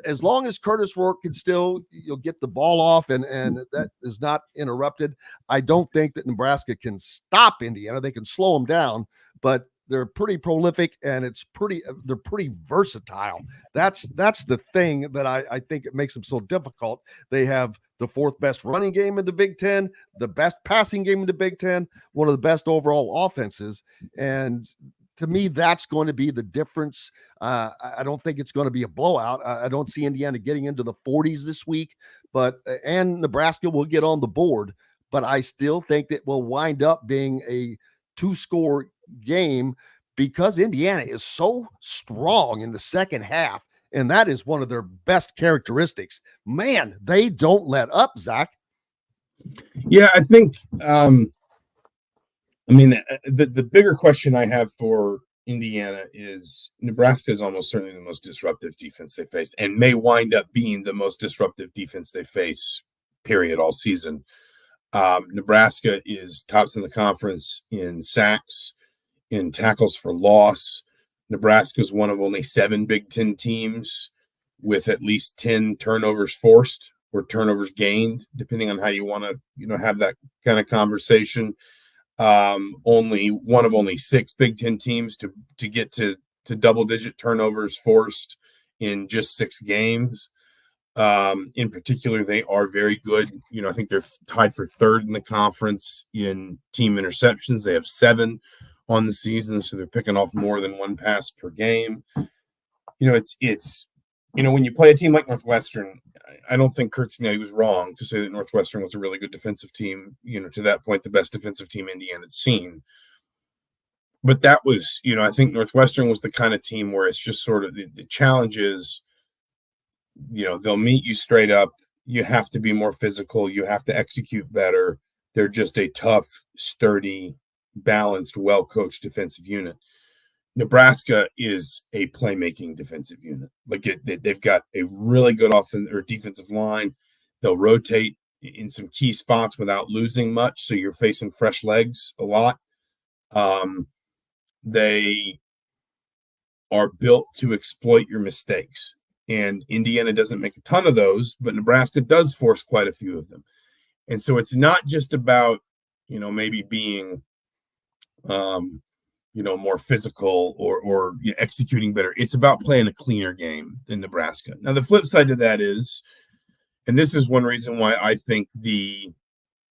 As long as Curtis Rourke can still get the ball off and that is not interrupted, I don't think that Nebraska can stop Indiana. They can slow them down, but they're pretty prolific, and they're pretty versatile. That's the thing that I think it makes them so difficult. They have the 4th best running game in the Big Ten, the best passing game in the Big Ten, one of the best overall offenses. And to me, that's going to be the difference. I don't think it's going to be a blowout. I don't see Indiana getting into the 40s this week, and Nebraska will get on the board. But I still think that will wind up being a 2-score game because Indiana is so strong in the second half, and that is one of their best characteristics. Man, they don't let up, Zach. Yeah, I think the bigger question I have for Indiana is Nebraska is almost certainly the most disruptive defense they faced, and may wind up being the most disruptive defense they face, period, all season. Nebraska is tops in the conference in sacks, in tackles for loss. Nebraska is one of only 7 Big Ten teams with at least 10 turnovers forced or turnovers gained, depending on how you want to, have that kind of conversation. Only 6 Big Ten teams to get to double-digit turnovers forced in just 6 games. In particular, they are very good. I think they're tied for 3rd in the conference in team interceptions. They have 7 on the season, so they're picking off more than 1 pass per game. It's when you play a team like Northwestern, I don't think Kurt Signet was wrong to say that Northwestern was a really good defensive team. To that point, the best defensive team Indiana's seen. But that was, I think Northwestern was the kind of team where it's just sort of the challenge is, they'll meet you straight up. You have to be more physical. You have to execute better. They're just a tough, sturdy, balanced, well-coached defensive unit. Nebraska is a playmaking defensive unit. They've got a really good defensive line. They'll rotate in some key spots without losing much, so you're facing fresh legs a lot. They are built to exploit your mistakes. And Indiana doesn't make a ton of those, but Nebraska does force quite a few of them. And so it's not just about, maybe being, more physical or executing better. It's about playing a cleaner game than Nebraska. Now, the flip side to that is, and this is one reason why I think the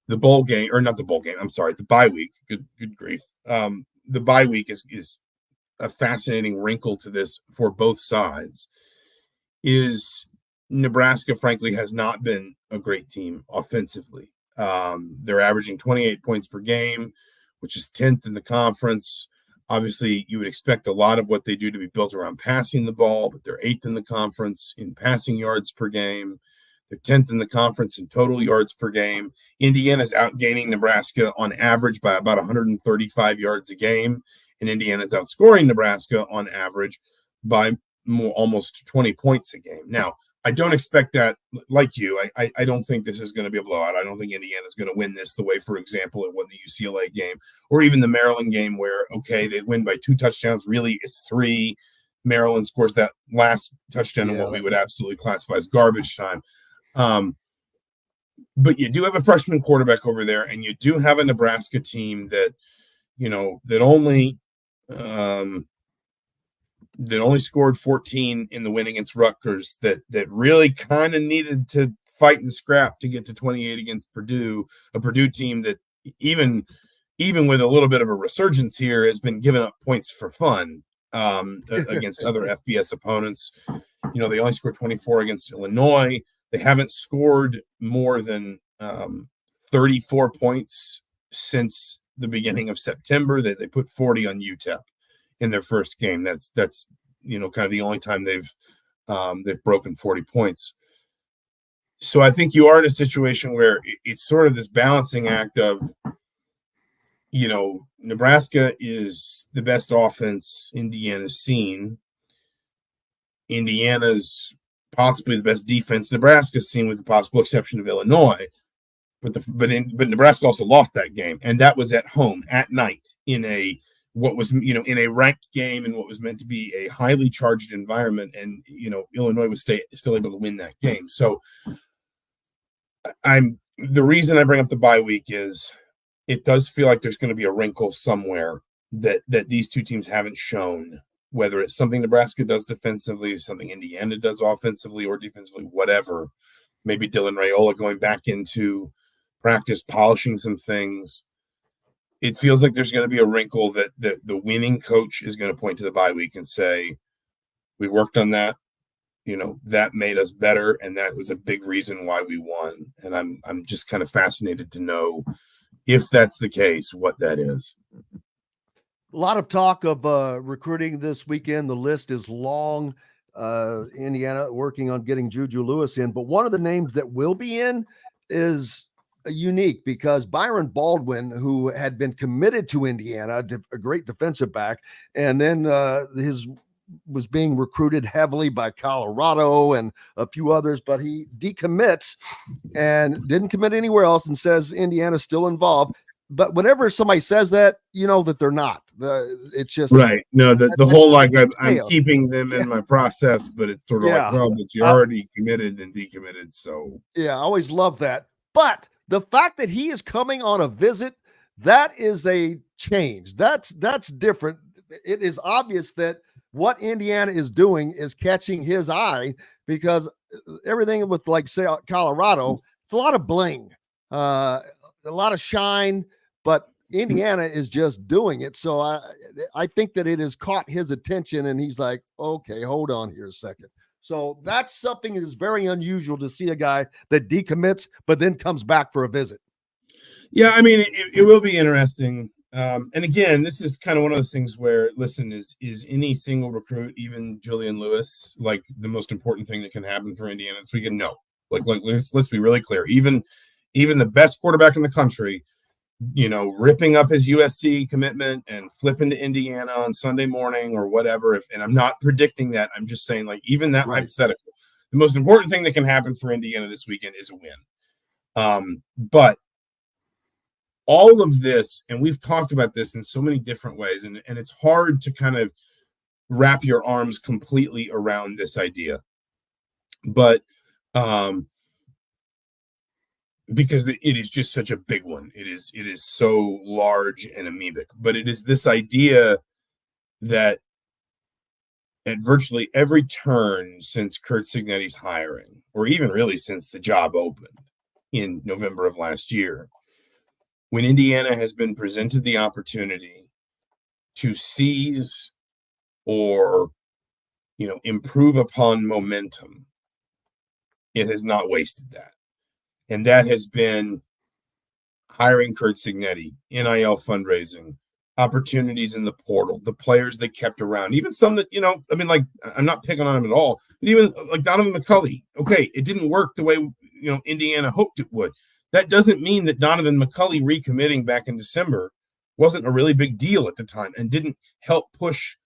bowl game, or not the bowl game, I'm sorry, the bye week, good grief. The bye week is a fascinating wrinkle to this for both sides. Is Nebraska, frankly, has not been a great team offensively. They're averaging 28 points per game, which is 10th in the conference. Obviously, you would expect a lot of what they do to be built around passing the ball, but they're 8th in the conference in passing yards per game. They're 10th in the conference in total yards per game. Indiana's outgaining Nebraska on average by about 135 yards a game, and Indiana's outscoring Nebraska on average by almost 20 points a game. Now, I don't expect that, like you. I don't think this is going to be a blowout. I don't think Indiana's going to win this the way, for example, it won the UCLA game or even the Maryland game where, okay, they win by 2 touchdowns. Really, it's 3. Maryland scores that last touchdown in what we would absolutely classify as garbage time. But you do have a freshman quarterback over there, and you do have a Nebraska team that, that only scored 14 in the win against Rutgers, that really kind of needed to fight and scrap to get to 28 against Purdue, a Purdue team that even with a little bit of a resurgence here has been giving up points for fun against other FBS opponents. They only scored 24 against Illinois. They haven't scored more than 34 points since the beginning of September. They put 40 on UTEP in their first game. That's kind of the only time they've broken 40 points. So I think you are in a situation where it's sort of this balancing act of, Nebraska is the best offense Indiana's seen. Indiana's possibly the best defense Nebraska's seen, with the possible exception of Illinois. But Nebraska also lost that game, and that was at home at night in a ranked game in what was meant to be a highly charged environment, and Illinois was still able to win that game. So the reason I bring up the bye week is it does feel like there's going to be a wrinkle somewhere that these two teams haven't shown, whether it's something Nebraska does defensively, something Indiana does offensively or defensively, whatever. Maybe Dylan Raiola going back into practice, polishing some things. It feels like there's going to be a wrinkle that the winning coach is going to point to the bye week and say, we worked on that. That made us better, and that was a big reason why we won. And I'm just kind of fascinated to know, if that's the case, what that is. A lot of talk of recruiting this weekend. The list is long. Indiana working on getting Juju Lewis in, but one of the names that will be in is unique because Byron Baldwin, who had been committed to Indiana, a great defensive back, and then was being recruited heavily by Colorado and a few others, but he decommits and didn't commit anywhere else and says Indiana's still involved. But whenever somebody says that, that they're not. It's just right. No, the whole I'm keeping them in my process, but it's sort of but you already committed and decommitted. So I always love that. But the fact that he is coming on a visit, that is a change. That's different. It is obvious that what Indiana is doing is catching his eye, because everything with, like, say, Colorado, it's a lot of bling, a lot of shine, but Indiana is just doing it. So I think that it has caught his attention, and he's like, okay, hold on here a second. So that's something that is very unusual to see, a guy that decommits but then comes back for a visit. Yeah, I mean, it will be interesting. And again, this is kind of one of those things where, listen, is any single recruit, even Julian Lewis, like the most important thing that can happen for Indiana this weekend? No. Like let's be really clear. Even the best quarterback in the country, ripping up his USC commitment and flipping to Indiana on Sunday morning or whatever. And I'm not predicting that. I'm just saying, like, even that hypothetical, the most important thing that can happen for Indiana this weekend is a win. But all of this, and we've talked about this in so many different ways, and it's hard to kind of wrap your arms completely around this idea. But because it is just such a big one. It is so large and amoebic. But it is this idea that at virtually every turn since Curt Cignetti's hiring, or even really since the job opened in November of last year, when Indiana has been presented the opportunity to seize or, improve upon momentum, it has not wasted that. And that has been hiring Curt Signetti, NIL fundraising, opportunities in the portal, the players they kept around, even some that, I'm not picking on him at all, but even like Donovan McCulley. Okay, it didn't work the way, Indiana hoped it would. That doesn't mean that Donovan McCulley recommitting back in December wasn't a really big deal at the time and didn't help push,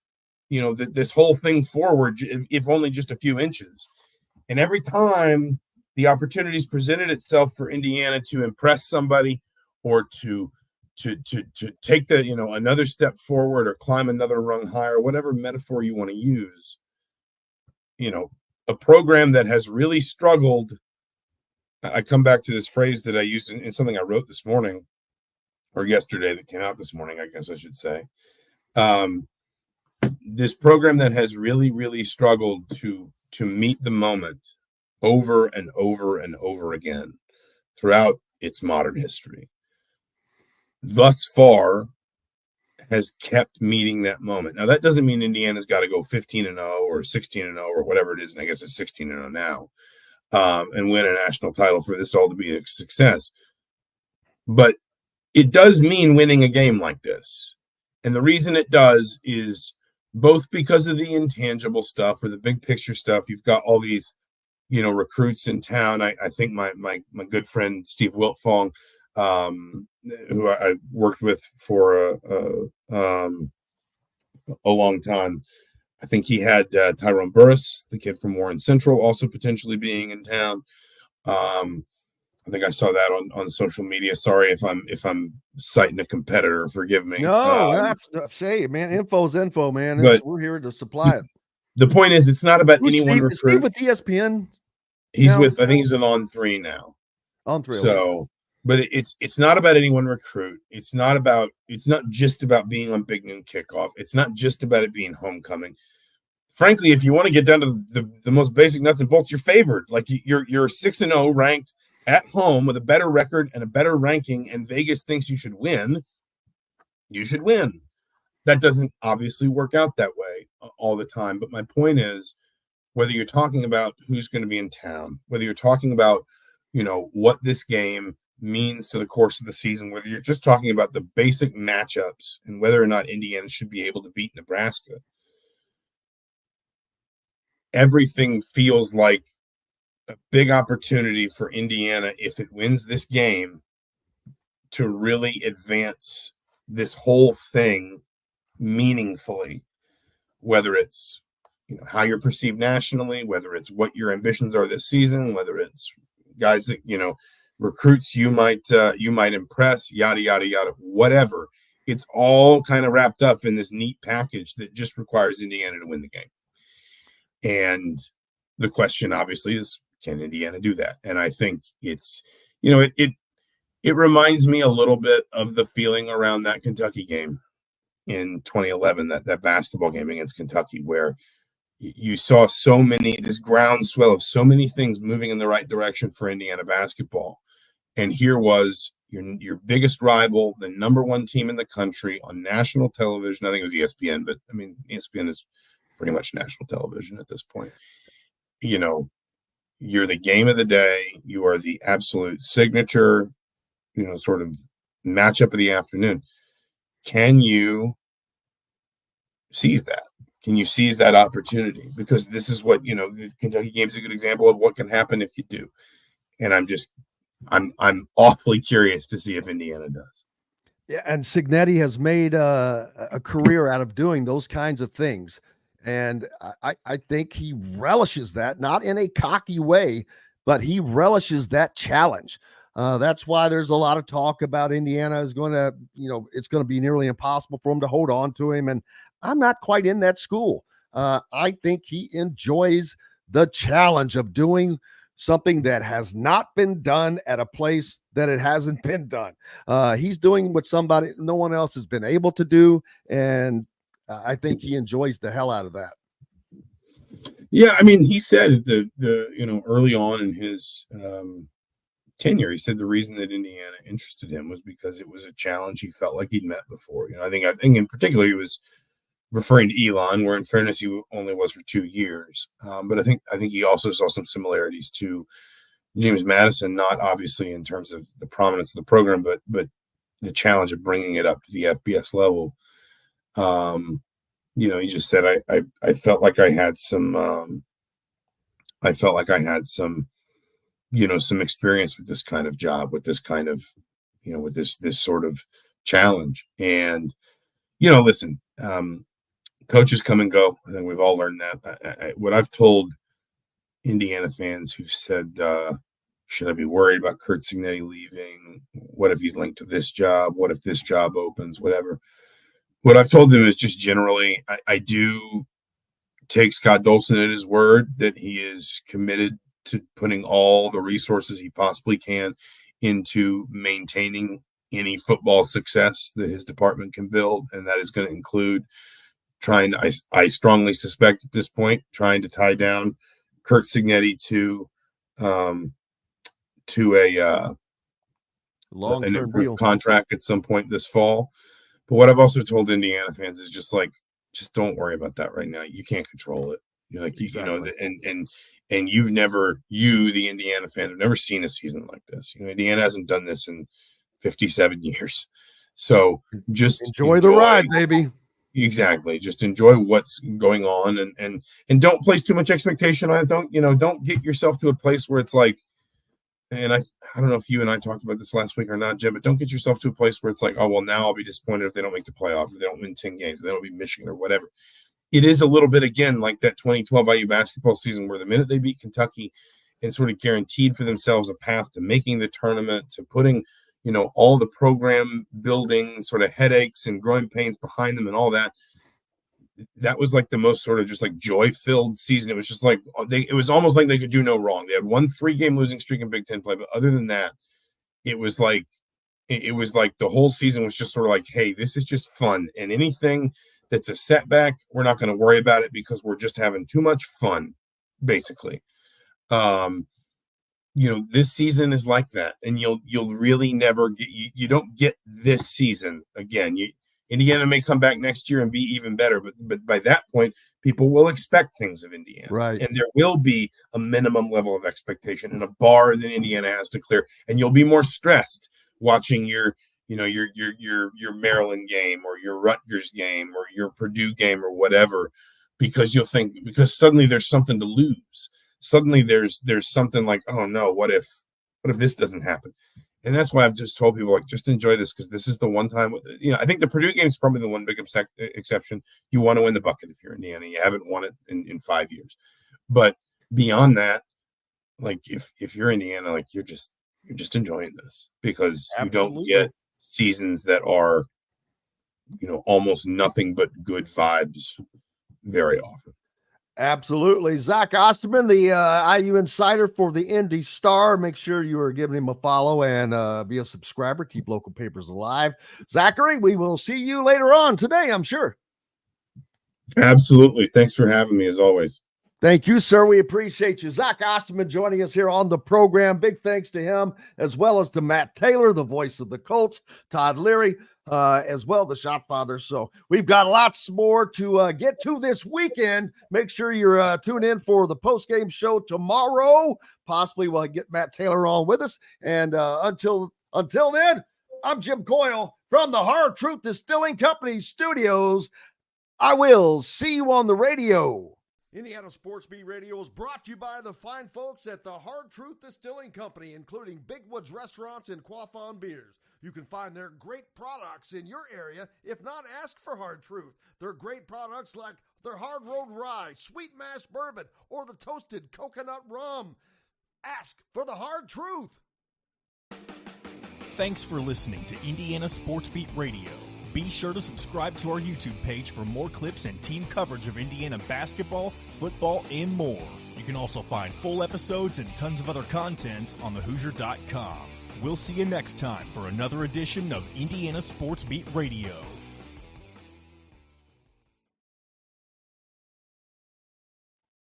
this whole thing forward, if only just a few inches. And every time the opportunities presented itself for Indiana to impress somebody or to take the, another step forward or climb another rung higher, whatever metaphor you want to use, a program that has really struggled. I come back to this phrase that I used in something I wrote this morning or yesterday that came out this morning, I guess I should say. This program that has really, really struggled to meet the moment over and over and over again throughout its modern history, thus far has kept meeting that moment. Now, that doesn't mean Indiana's got to go 15-0 or 16-0 or whatever it is, and I guess it's 16-0 now, and win a national title for this all to be a success. But it does mean winning a game like this. And the reason it does is both because of the intangible stuff or the big picture stuff. You've got all these, recruits in town. I think my good friend Steve Wiltfong, who I worked with for a long time, I think he had Tyrone Burris, the kid from Warren Central, also potentially being in town. I think I saw that on social media. Sorry if I'm citing a competitor. Forgive me. No, say, man, info's info, man. But we're here to supply it. The point is, it's not about any one recruit. Is Steve with ESPN? He's I think he's on 3 now. On 3. So, but it's not about any one recruit. It's not just about being on Big Noon Kickoff. It's not just about it being homecoming. Frankly, if you want to get down to the most basic nuts and bolts, you're favored. Like you're 6-0 ranked at home with a better record and a better ranking, and Vegas thinks you should win. You should win. That doesn't obviously work out that way all the time. But my point is, whether you're talking about who's going to be in town, whether you're talking about, what this game means to the course of the season, whether you're just talking about the basic matchups and whether or not Indiana should be able to beat Nebraska, everything feels like a big opportunity for Indiana, if it wins this game, to really advance this whole thing meaningfully, whether it's how you're perceived nationally, whether it's what your ambitions are this season, whether it's guys that recruits you might impress, yada yada yada, whatever. It's all kind of wrapped up in this neat package that just requires Indiana to win the game. And the question obviously is, can Indiana do that? And I think it's it reminds me a little bit of the feeling around that Kentucky game in 2011, that basketball game against Kentucky, where you saw this groundswell of so many things moving in the right direction for Indiana basketball. And here was your biggest rival, the number 1 team in the country on national television. I think it was ESPN, but I mean, ESPN is pretty much national television at this point. You're the game of the day. You are the absolute signature, sort of matchup of the afternoon. Can you seize that? Can you seize that opportunity? Because this is what, the Kentucky game is a good example of what can happen if you do. And I'm awfully curious to see if Indiana does. Yeah, and Signet has made a career out of doing those kinds of things. And I think he relishes that, not in a cocky way, but he relishes that challenge. That's why there's a lot of talk about Indiana is going to, it's going to be nearly impossible for him to hold on to him. And I'm not quite in that school. I think he enjoys the challenge of doing something that has not been done at a place that it hasn't been done. He's doing what no one else has been able to do. And I think he enjoys the hell out of that. Yeah. I mean, he said early on in his tenure, he said the reason that Indiana interested him was because it was a challenge he felt like he'd met before. I think in particular, he was referring to Elon, where in fairness, he only was for 2 years. But I think he also saw some similarities to James Madison, not obviously in terms of the prominence of the program, but the challenge of bringing it up to the FBS level. He just said, I felt like I had some, some experience with this kind of job, with this kind of, with this sort of challenge. And, listen, coaches come and go. I think we've all learned that. What I've told, Indiana fans who've said, should I be worried about Curt Signet leaving? What if he's linked to this job? What if this job opens? Whatever. What I've told them is just generally, I do take Scott Dolson at his word that he is committed to putting all the resources he possibly can into maintaining any football success that his department can build. And that is going to include trying, I strongly suspect at this point, trying to tie down Curt Signet to a long-term deal contract at some point this fall. But what I've also told Indiana fans is just don't worry about that right now. You can't control it. You're like, exactly. And you've never, the Indiana fan, have never seen a season like this. Indiana hasn't done this in 57 years. So just enjoy the ride, baby. Exactly. Just enjoy what's going on and don't place too much expectation on it. Don't get yourself to a place where it's like, and I don't know if you and I talked about this last week or not, Jim, but don't get yourself to a place where it's like, oh, well, now I'll be disappointed if they don't make the playoff, if they don't win 10 games, if they don't beat Michigan or whatever. It is a little bit, again, like that 2012 IU basketball season where the minute they beat Kentucky and sort of guaranteed for themselves a path to making the tournament, to putting, all the program building sort of headaches and growing pains behind them and all that, that was like the most sort of just like joy-filled season. It was just like it was almost like they could do no wrong. They had one 3-game losing streak in Big Ten play, but other than that, it was like the whole season was just sort of like, hey, this is just fun. And anything that's a setback, we're not going to worry about it because we're just having too much fun, basically. This season is like that, and you'll really never get you don't get this season again. Indiana may come back next year and be even better, but by that point, people will expect things of Indiana, right? And there will be a minimum level of expectation and a bar that Indiana has to clear, and you'll be more stressed watching your Maryland game or your Rutgers game or your Purdue game or whatever, because suddenly there's something to lose. Suddenly there's something like, oh no, what if this doesn't happen? And that's why I've just told people, just enjoy this, because this is the one time. I think the Purdue game is probably the one big exception. You want to win the bucket if you're Indiana. You haven't won it in 5 years. But beyond that, if you're Indiana, you're just enjoying this, because Absolutely. You don't get seasons that are, almost nothing but good vibes very often. Absolutely. Zach Ostman, the IU insider for the Indy Star. Make sure you are giving him a follow and be a subscriber. Keep local papers alive. Zachary, we will see you later on today, I'm sure. Absolutely. Thanks for having me, as always. Thank you, sir. We appreciate you. Zach Ostman joining us here on the program. Big thanks to him, as well as to Matt Taylor, the voice of the Colts, Todd Leary, as well, the shot father. So we've got lots more to get to this weekend. Make sure you're tuned in for the post-game show tomorrow. Possibly we'll get Matt Taylor on with us. And until then, I'm Jim Coyle from the Hard Truth Distilling Company studios. I will see you on the radio. Indiana Sports Beat Radio is brought to you by the fine folks at the Hard Truth Distilling Company, including Big Woods Restaurants and Quaffon Beers. You can find their great products in your area. If not, ask for Hard Truth. Their great products like their Hard Road Rye, Sweet Mash Bourbon, or the Toasted Coconut Rum. Ask for the Hard Truth. Thanks for listening to Indiana Sports Beat Radio. Be sure to subscribe to our YouTube page for more clips and team coverage of Indiana basketball, football, and more. You can also find full episodes and tons of other content on thehoosier.com. We'll see you next time for another edition of Indiana Sports Beat Radio.